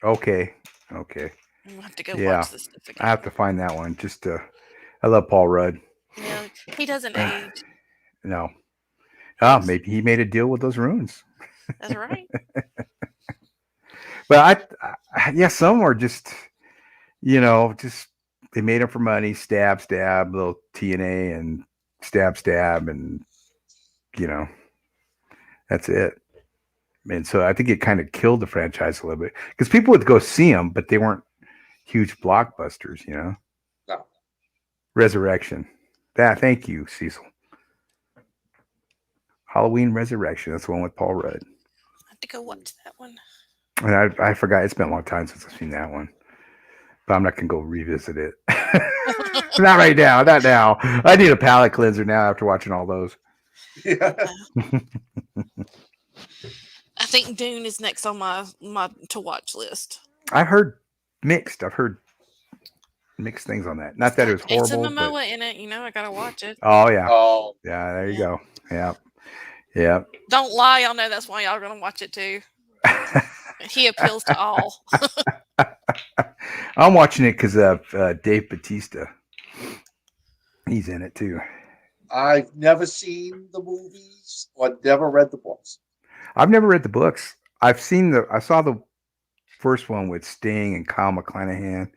Okay.
We'll have to go watch this stuff again.
I have to find that one. I love Paul Rudd.
Yeah, he doesn't age.
No. Maybe he made a deal with those runes.
That's right.
But some are just, they made them for money. Stab, little TNA and stab, and that's it. And so I think it kind of killed the franchise a little bit because people would go see them, but they weren't huge blockbusters,
No.
Resurrection. Thank you, Cecil. Halloween Resurrection. That's the one with Paul Rudd.
I have to go watch that one.
And I forgot. It's been a long time since I've seen that one. But I'm not going to go revisit it. Not right now. Not now. I need a palate cleanser now after watching all those.
Yeah.
I think Dune is next on my to watch list.
I've heard mixed things on that. Not that it was
Jason
horrible, but
Momoa in it. I gotta watch it.
oh yeah,
Oh,
yeah. There you go. Yeah.
Don't lie. Y'all know that's why y'all gonna watch it too. He appeals to all.
I'm watching it because of Dave Bautista. He's in it too.
I've never seen the movies or never read the books.
I've never read the books. I saw the first one with Sting and Kyle McClanahan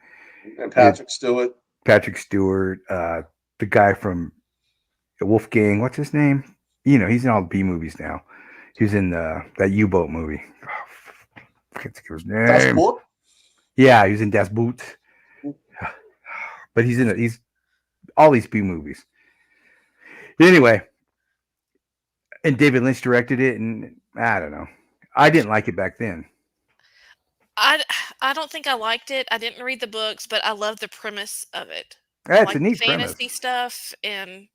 And Patrick Stewart.
The guy from Wolfgang. What's his name? He's in all the B movies now. He was in that U-boat movie. Oh, I can't think of his name.
Das Boot?
Yeah, he was in Das Boot. But he's all these B movies. Anyway, and David Lynch directed it, and I don't know. I didn't like it back then.
I don't think I liked it. I didn't read the books, but I love the premise of it.
That's
like
a neat
fantasy
premise.
stuff, and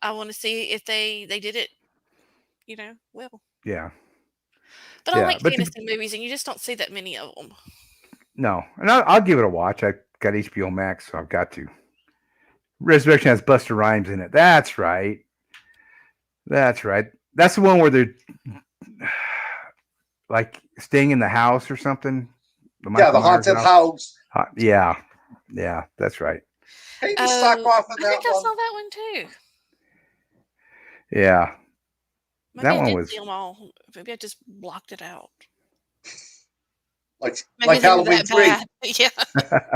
I want to see if they did it, well.
Yeah.
But I like fantasy movies, and you just don't see that many of them.
No, and I'll give it a watch. I got HBO Max, so I've got to. Resurrection has Busta Rhymes in it. That's right. That's the one where they're like staying in the house or something.
The haunted house.
Yeah, that's right.
Hey, to stock off on that
I think I saw that one too.
Yeah.
Maybe
that
I
one
did
was.
see them all. Maybe I just blocked it out.
Like Halloween 3.
Yeah.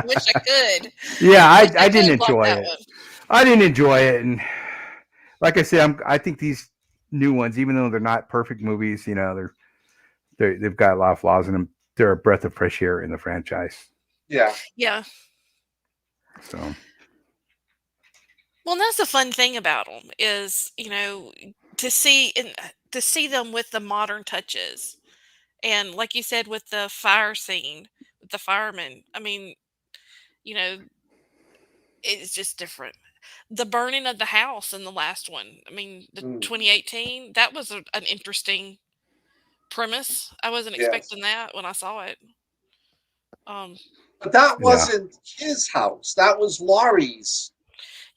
Wish I could.
Yeah, I didn't enjoy it. I didn't enjoy it, and like I said, I think these new ones, even though they're not perfect movies, they've got a lot of flaws in them. They're a breath of fresh air in the franchise.
Yeah.
Yeah.
So.
Well, that's the fun thing about them is, to see them with the modern touches. And like you said, with the fire scene, with the firemen, I mean, it's just different. The burning of the house in the last one, I mean, the 2018, that was an interesting premise. I wasn't expecting that when I saw it.
But that wasn't his house. That was Laurie's.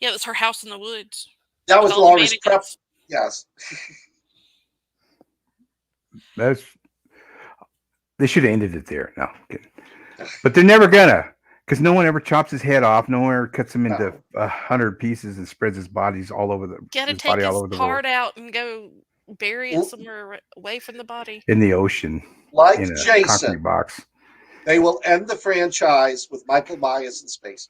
Yeah, it was her house in the woods.
That was Laurie's prep. Yes.
They should have ended it there. No, but they're never gonna, because no one ever chops his head off. No one ever cuts him into 100 pieces and spreads his bodies all over the.
Gotta take his heart out and go bury it somewhere away from the body.
In the ocean,
like
in a
Jason.
concrete box.
They will end the franchise with Michael Myers in space.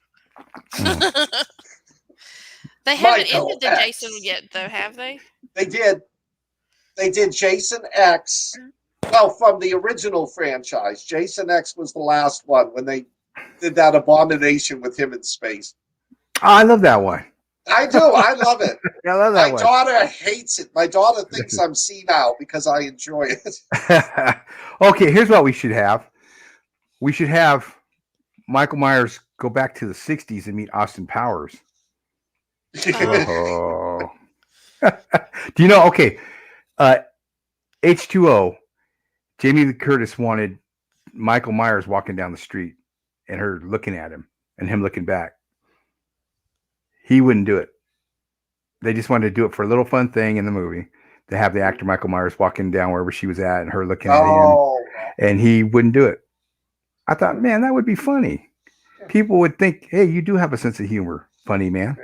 They haven't ended the Jason yet, though, have they?
They did. They did Jason X. Well, from the original franchise, Jason X was the last one when they did that abomination with him in space.
Oh, I love that one.
I do. I love it.
I love that
one. My daughter hates it. My daughter thinks I'm senile because I enjoy it.
Okay, here's what we should have. We should have Michael Myers go back to the 60s and meet Austin Powers. Oh. Do you know, okay, H2O, Jamie Lee Curtis wanted Michael Myers walking down the street and her looking at him and him looking back. He wouldn't do it. They just wanted to do it for a little fun thing in the movie. To have the actor Michael Myers walking down wherever she was at and her looking at him, and he wouldn't do it. I thought, man, that would be funny. People would think, hey, you do have a sense of humor. Funny, man.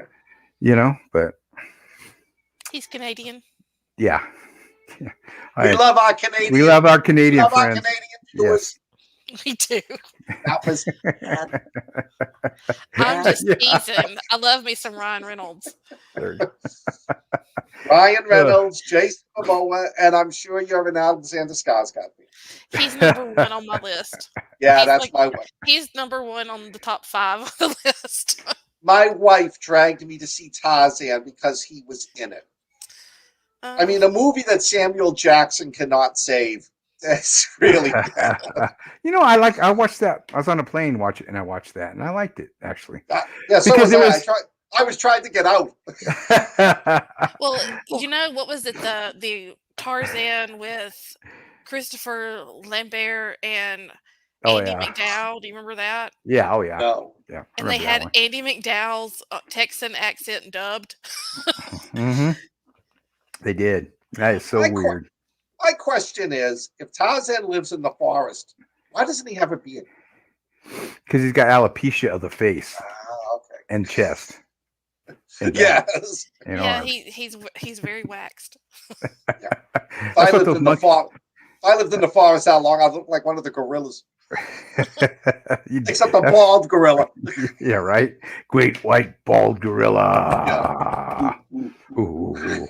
But
he's Canadian.
Yeah.
We love our Canadian.
We love our Canadian friends.
Our Canadian viewers.
Yes. We do.
That was.
I'm just teasing. I love me some Ryan Reynolds.
Ryan Reynolds, Jason Momoa, and I'm sure you're an Alexander Skarsgård.
He's number one on my list.
Yeah, that's my one.
He's number one on the top 5 of the list.
My wife dragged me to see Tarzan because he was in it. I mean, a movie that Samuel Jackson cannot save. That's really good.
I watched that. I was on a plane watching it, and I watched that, and I liked it, actually.
Yeah, so because I was trying to get out.
Well, what was it? The Tarzan with Christopher Lambert and
Oh
Andy
yeah.
McDowell. Do you remember that?
Yeah. Oh yeah.
No.
Yeah. I
And they
remember that
had
one.
Andy McDowell's Texan accent dubbed.
Mm-hmm. They did. That is so
My
weird.
My question is, if Tarzan lives in the forest, why doesn't he have a beard?
Because he's got alopecia of the face
Okay.
and chest. And
Yes.
and
Yeah,
arms.
he's very waxed.
If I lived in the forest that long, I'd look like one of the gorillas. Except a bald gorilla.
Yeah, right. Great white bald gorilla. Yeah. Ooh.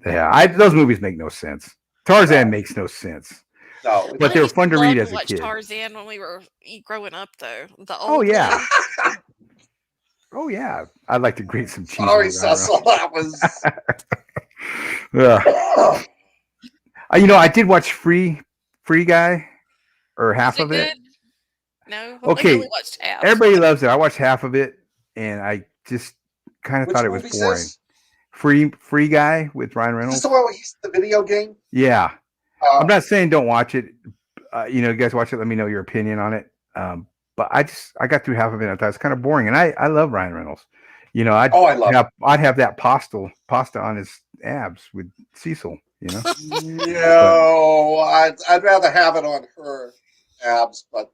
Yeah, those movies make no sense. Tarzan makes no sense.
No,
but they were fun to read as a
watch
kid.
Tarzan when we were growing up, though. The
Oh
old
yeah. Oh yeah. I'd like to grate some cheese.
Sorry, Cecil. That was.
Yeah. I did watch Free Guy, or half of it.
No.
Okay.
I only watched half.
Everybody loves it. I watched half of it, and I just kind of thought it was boring. Free Guy with Ryan Reynolds.
Is this the one where he's the video game?
Yeah. I'm not saying don't watch it. You guys watch it. Let me know your opinion on it. But I got through half of it. I thought it's kind of boring, and I love Ryan Reynolds. I'd have that pasta on his abs with Cecil.
No, I'd rather have it on her abs, but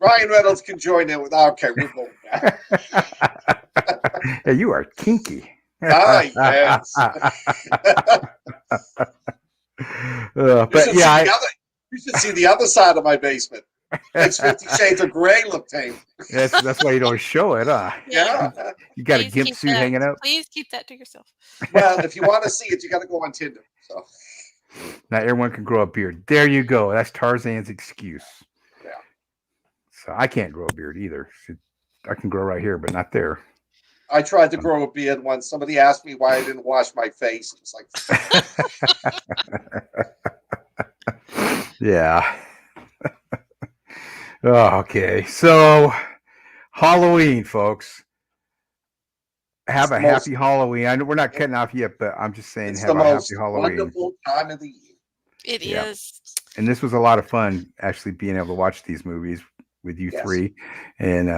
Ryan Reynolds can join in with. Okay, we'll go back.
Yeah, you are kinky.
Yes.
But yeah,
you should see the other side of my basement. It's 50 Shades of Grey look tame.
That's why you don't show it, huh?
Yeah.
You got a gimp suit hanging up.
Please keep that to yourself.
Well, if you want to see it, you got to go on Tinder. So.
Not everyone can grow a beard. There you go. That's Tarzan's excuse.
Yeah.
So I can't grow a beard either. I can grow right here, but not there.
I tried to grow a beard once. Somebody asked me why I didn't wash my face. It's
like, yeah. Oh, okay. So Halloween, folks. Have a happy Halloween. I know we're not cutting off yet, but I'm just saying have a happy Halloween.
Wonderful time of the year.
It is.
And this was a lot of fun actually being able to watch these movies with you three. And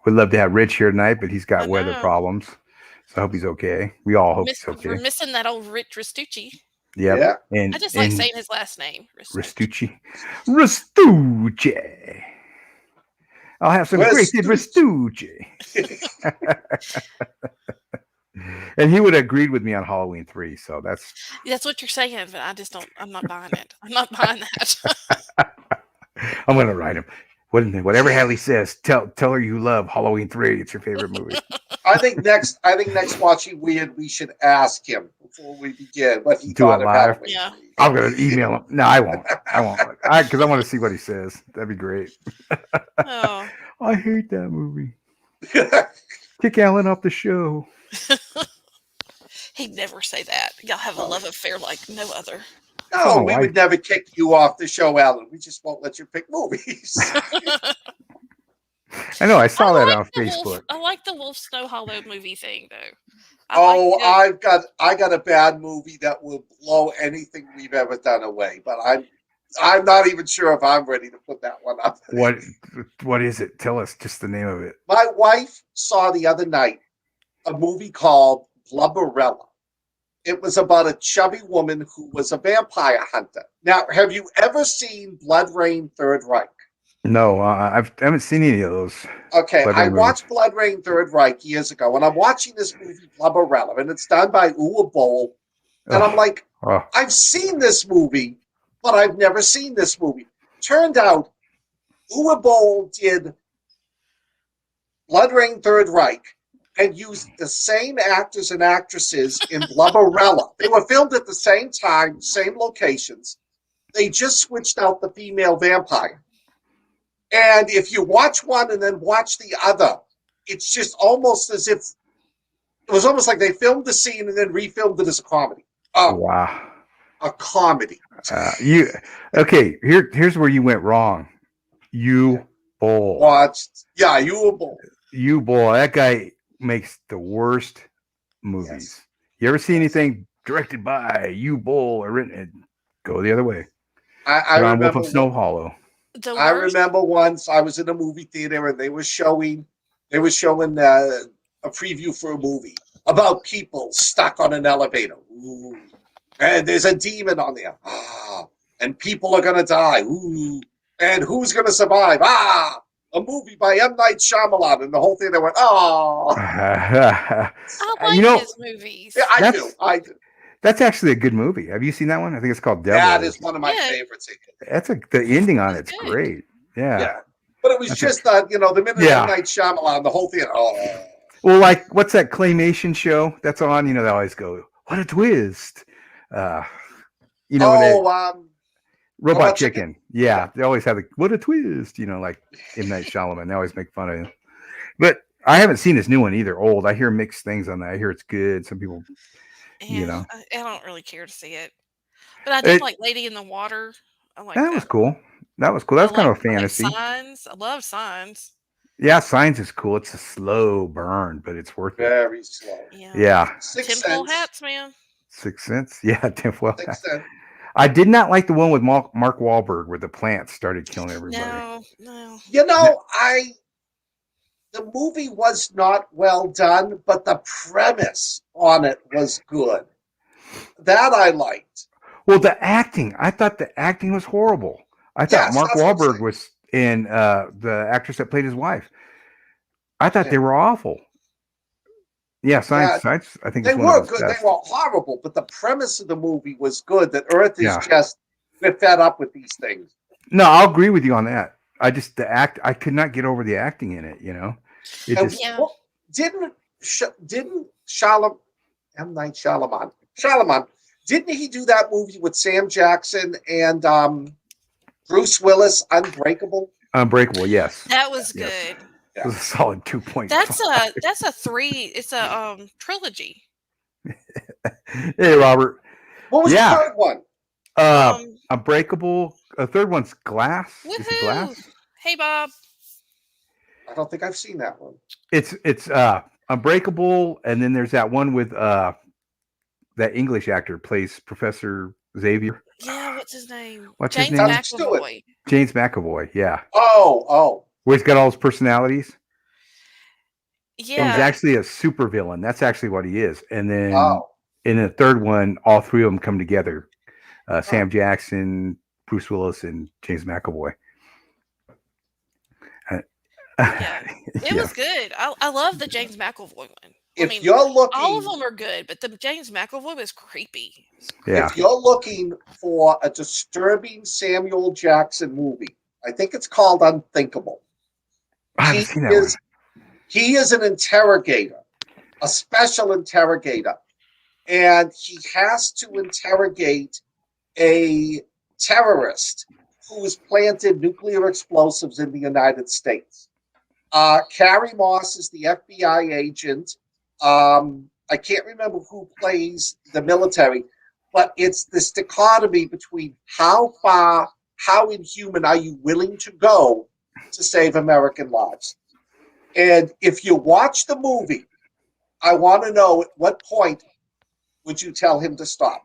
we'd love to have Rich here tonight, but he's got weather problems. So I hope he's okay. We all hope he's okay.
We're missing that old Rich Restucci.
Yep. Yeah. And
I just like saying his last name.
Restucci. I'll have some grated Restucci. And he would have agreed with me on Halloween 3. So that's
what you're saying, but I just don't. I'm not buying it. I'm not buying that.
I'm gonna write him. Whatever Hallie says, tell her you love Halloween 3. It's your favorite movie.
I think next watching Weird, we should ask him before we begin what he
thought
of Halloween.
Yeah.
I'm gonna email him. No, I won't. Because I want to see what he says. That'd be great.
Oh.
I hate that movie. Kick Alan off the show.
He'd never say that. Y'all have a love affair like no other.
No, we would never kick you off the show, Alan. We just won't let you pick movies.
I know. I saw that on Facebook.
I like the Wolf Snow Hollow movie thing, though.
I got a bad movie that will blow anything we've ever done away. But I'm not even sure if I'm ready to put that one up.
What is it? Tell us just the name of it.
My wife saw the other night a movie called Bloodrayne. It was about a chubby woman who was a vampire hunter. Now, have you ever seen Bloodrayne Third Reich?
No, I haven't seen any of those.
Okay, I watched Bloodrayne Third Reich years ago, and I'm watching this movie Bloodrayne, and it's done by Uwe Boll, and I'm like, I've seen this movie, but I've never seen this movie. Turned out, Uwe Boll did Bloodrayne Third Reich and used the same actors and actresses in Bloodrayne. They were filmed at the same time, same locations. They just switched out the female vampire. And if you watch one and then watch the other, it's just almost as if it was almost like they filmed the scene and then refilmed it as a comedy. Oh,
wow.
A comedy.
Here's where you went wrong. You Boll.
You
Boll. That guy makes the worst movies. Yes. You ever see anything directed by you, Bull, or written. Go the other way.
I remember
Wolf of Snow Hollow.
I remember once I was in a movie theater and they were showing a preview for a movie about people stuck on an elevator. Ooh. And there's a demon on there. And people are gonna die. Ooh. And who's gonna survive? A movie by M. Night Shyamalan, and the whole thing. They went,
I like his movies.
Yeah, I do.
That's actually a good movie. Have you seen that one? I think it's called Devil.
That is one of my favorites.
That's the ending on it's great. Yeah.
But it was just the minute M. Night Shyamalan, the whole thing.
Well, like what's that claymation show that's on? They always go, "What a twist!" Robot Chicken. Yeah, they always have what a twist. Like M. Night Shyamalan. They always make fun of him. But I haven't seen this new one either. Old. I hear mixed things on that. I hear it's good. Some people.
I don't really care to see it, but I did like Lady in the Water. I like that.
Was cool. That was cool. That's kind of a fantasy.
Signs. I love Signs.
Yeah, Signs is cool. It's a slow burn, but it's worth it.
Very slow.
Yeah.
Tinfoil hats, man.
Sixth Sense. Yeah, tinfoil hats. I did not like the one with Mark Wahlberg where the plants started killing everybody.
No.
The movie was not well done, but the premise on it was good. That I liked.
Well, the acting. I thought the acting was horrible. I thought Mark Wahlberg was in the actress that played his wife. I thought they were awful. Yeah, Signs. I think
they were good. Best. They were horrible, but the premise of the movie was good. That Earth is just fed up with these things.
No, I'll agree with you on that. I could not get over the acting in it.
Didn't M. Night Shyamalan, didn't he do that movie with Sam Jackson and Bruce Willis, Unbreakable?
Unbreakable, yes.
That was good.
It was a solid 2.5.
That's a 3. It's a trilogy.
Hey, Robert.
What was the third one?
Unbreakable. The third one's Glass.
Woohoo!
Is it Glass?
Hey, Bob.
I don't think I've seen that one.
It's Unbreakable, and then there's that one with that English actor plays Professor Xavier.
Yeah, what's his name?
James
McAvoy.
James McAvoy, yeah.
Oh.
Where he's got all his personalities.
Yeah.
And he's actually a supervillain. That's actually what he is. And then in the third one, all three of them come together. Sam Jackson, Bruce Willis, and James McAvoy.
It was good. I love the James McAvoy one.
You're looking,
all of them are good, but the James McAvoy was creepy.
Yeah.
If you're looking for a disturbing Samuel Jackson movie, I think it's called Unthinkable.
I haven't seen that one.
He is an interrogator, a special interrogator, and he has to interrogate a terrorist who has planted nuclear explosives in the United States. Carrie Moss is the FBI agent. I can't remember who plays the military, but it's this dichotomy between how inhuman are you willing to go to save American lives? And if you watch the movie, I want to know at what point would you tell him to stop?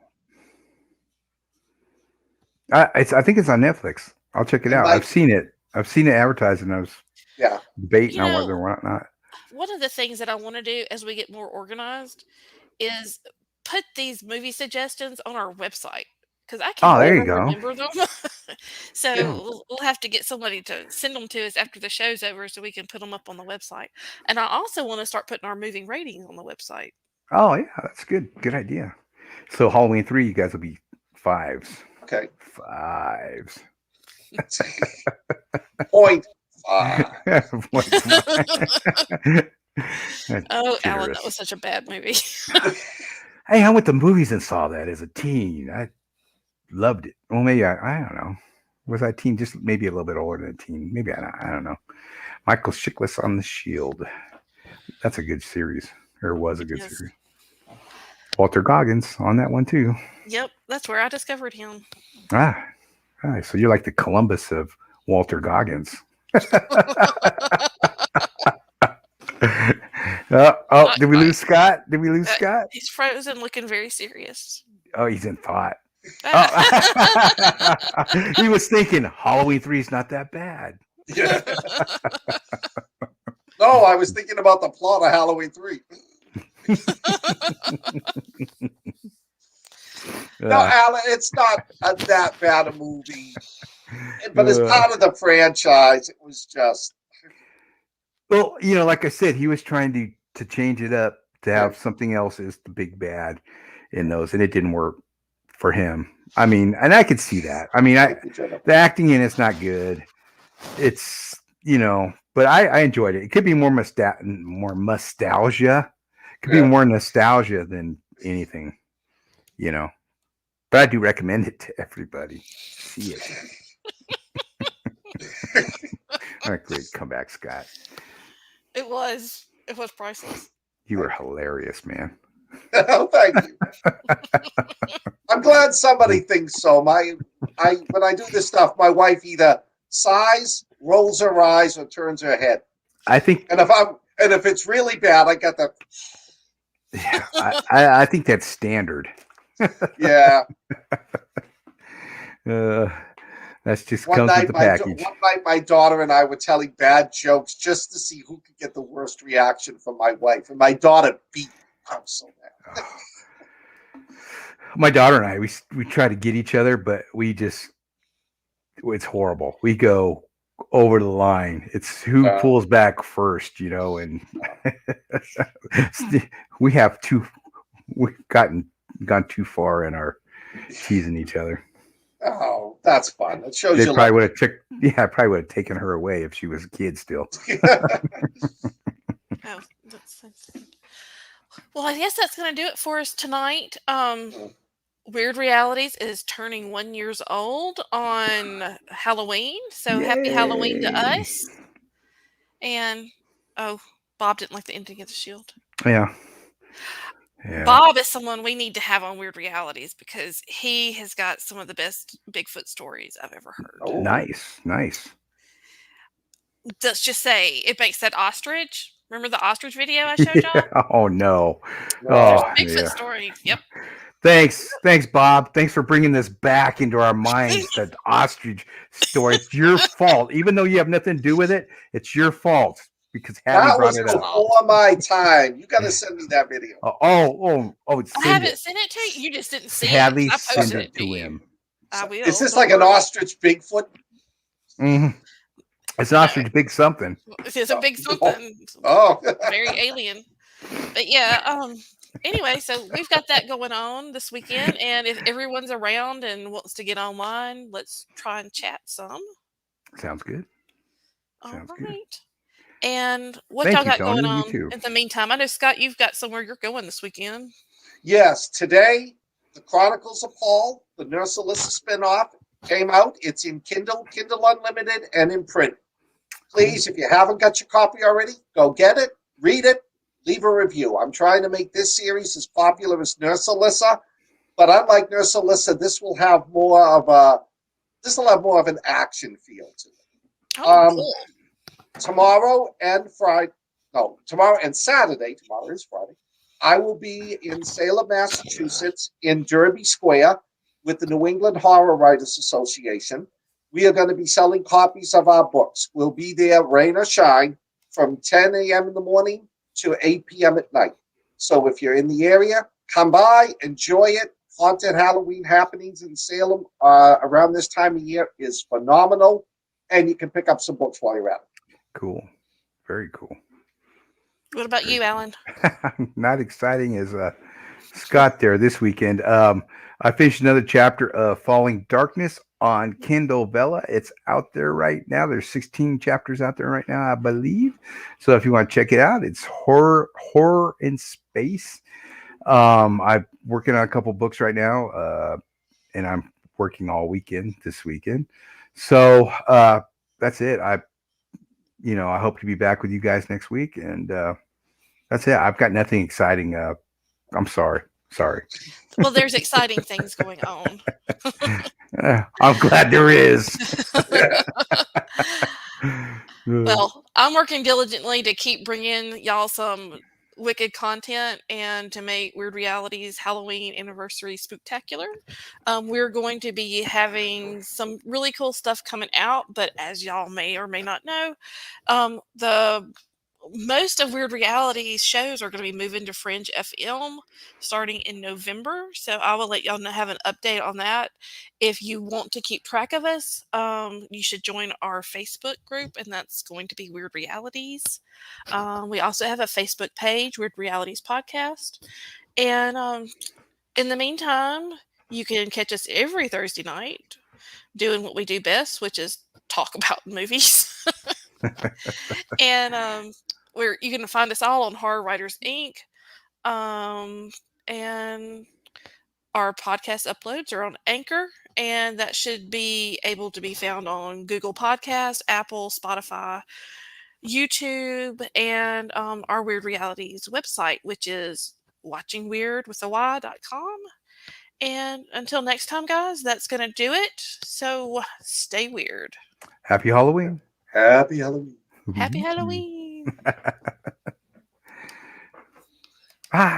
I think it's on Netflix. I'll check it out. I've seen it. I've seen it advertised, and I was debating on whether or not.
One of the things that I want to do as we get more organized is put these movie suggestions on our website, because I can't remember them. So we'll have to get somebody to send them to us after the show's over so we can put them up on the website. And I also want to start putting our moving ratings on the website.
Oh, yeah, that's good. Good idea. So Halloween 3, you guys will be 5s.
Okay.
5s.
0.5.
Oh, Alan, that was such a bad movie.
Hey, I went to movies and saw that as a teen. I loved it. Well, maybe I don't know. Was I a teen? Just maybe a little bit older than a teen. Maybe I don't know. Michael Chiklis on The Shield. That's a good series. Or was a good series. Walter Goggins on that one too.
Yep, that's where I discovered him.
So you're like the Columbus of Walter Goggins. Did we lose Scott? Did we lose Scott?
He's frozen, looking very serious.
Oh, he's in thought. Oh. He was thinking Halloween 3 is not that bad.
Yeah. No, I was thinking about the plot of Halloween 3. No, Alan, it's not that bad a movie. But as part of the franchise, it was just...
Well, like I said, he was trying to change it up to have something else as the big bad in those, and it didn't work for him. I mean, and I could see that. I mean, the acting in it's not good. It's, but I enjoyed it. It could be more nostalgia. It could be more nostalgia than anything, But I do recommend it to everybody. See it. All right, great comeback, Scott.
It was priceless.
You were hilarious, man.
Oh, thank you. I'm glad somebody thinks so. When I do this stuff, my wife either sighs, rolls her eyes, or turns her head.
I think,
and if it's really bad, I get that.
Yeah, I think that's standard.
Yeah.
That's just comes with the package.
One night, my daughter and I were telling bad jokes just to see who could get the worst reaction from my wife, and my daughter beat me. I'm so mad.
My daughter and I, we try to get each other, but it's horrible. We go over the line. It's who pulls back first, and we've gone too far in our teasing each other.
Oh, that's fun. It shows
I
you.
probably would have taken her away if she was a kid still.
Well, I guess that's going to do it for us tonight. Weird Realities is turning 1 year old on Halloween, so Yay. Happy Halloween to us. And Bob didn't like the ending of The Shield.
Yeah.
Bob is someone we need to have on Weird Realities because he has got some of the best Bigfoot stories I've ever heard.
Oh, nice.
Let's just say it makes that ostrich. Remember the ostrich video I showed y'all?
Oh no!
Bigfoot story. Yep.
Thanks, Bob. Thanks for bringing this back into our minds. That ostrich story. It's your fault, even though you have nothing to do with it. It's your fault. Because
that was before my time. You got to send me that video.
I haven't sent it to you. You just didn't see
Hadley
it.
Send it to him.
I will.
Is this like an ostrich Bigfoot?
Mm-hmm. It's an ostrich big something.
It's a big something.
Oh.
Very alien. But yeah, anyway, so we've got that going on this weekend. And if everyone's around and wants to get online, let's try and chat some.
Sounds good.
All right. And what y'all got going on in the meantime? I know, Scott, you've got somewhere you're going this weekend.
Yes. Today, The Chronicles of Paul, the Nurse Alyssa spinoff, came out. It's in Kindle Unlimited, and in print. Please, if you haven't got your copy already, go get it, read it, leave a review. I'm trying to make this series as popular as Nurse Alyssa, but unlike Nurse Alyssa, this will have more of an action feel to it.
Cool.
Tomorrow and Saturday, tomorrow is Friday, I will be in Salem, Massachusetts, in Derby Square with the New England Horror Writers Association. We are going to be selling copies of our books. We'll be there, rain or shine, from 10 a.m. in the morning to 8 p.m. at night. So if you're in the area, come by, enjoy it. Haunted Halloween happenings in Salem around this time of year is phenomenal, and you can pick up some books while you're at it.
Cool. Very cool.
What about you, Alan?
Not exciting as Scott there this weekend. I finished another chapter of Falling Darkness on Kindle Vella. It's out there right now. There's 16 chapters out there right now, I believe. So if you want to check it out, it's horror in space. I'm working on a couple books right now, and I'm working all weekend this weekend. So that's it. I hope to be back with you guys next week, and that's it. I've got nothing exciting. I'm sorry.
Well, there's exciting things going on.
I'm glad there is.
Well, I'm working diligently to keep bringing y'all some wicked content and to make Weird Realities Halloween Anniversary Spooktacular. We're going to be having some really cool stuff coming out, but as y'all may or may not know, the most of Weird Realities shows are going to be moving to Fringe FM starting in November. So I will let y'all know, have an update on that. If you want to keep track of us, you should join our Facebook group, and that's going to be Weird Realities. We also have a Facebook page, Weird Realities Podcast. And in the meantime, you can catch us every Thursday night doing what we do best, which is talk about movies. And where you can find us all on Horror Writers Inc. And our podcast uploads are on Anchor, and that should be able to be found on Google Podcasts, Apple, Spotify, YouTube, and our Weird Realities website, which is watchingweirdwithay.com. And until next time, guys, that's going to do it. So stay weird.
Happy Halloween.
Happy Halloween.
Happy Halloween.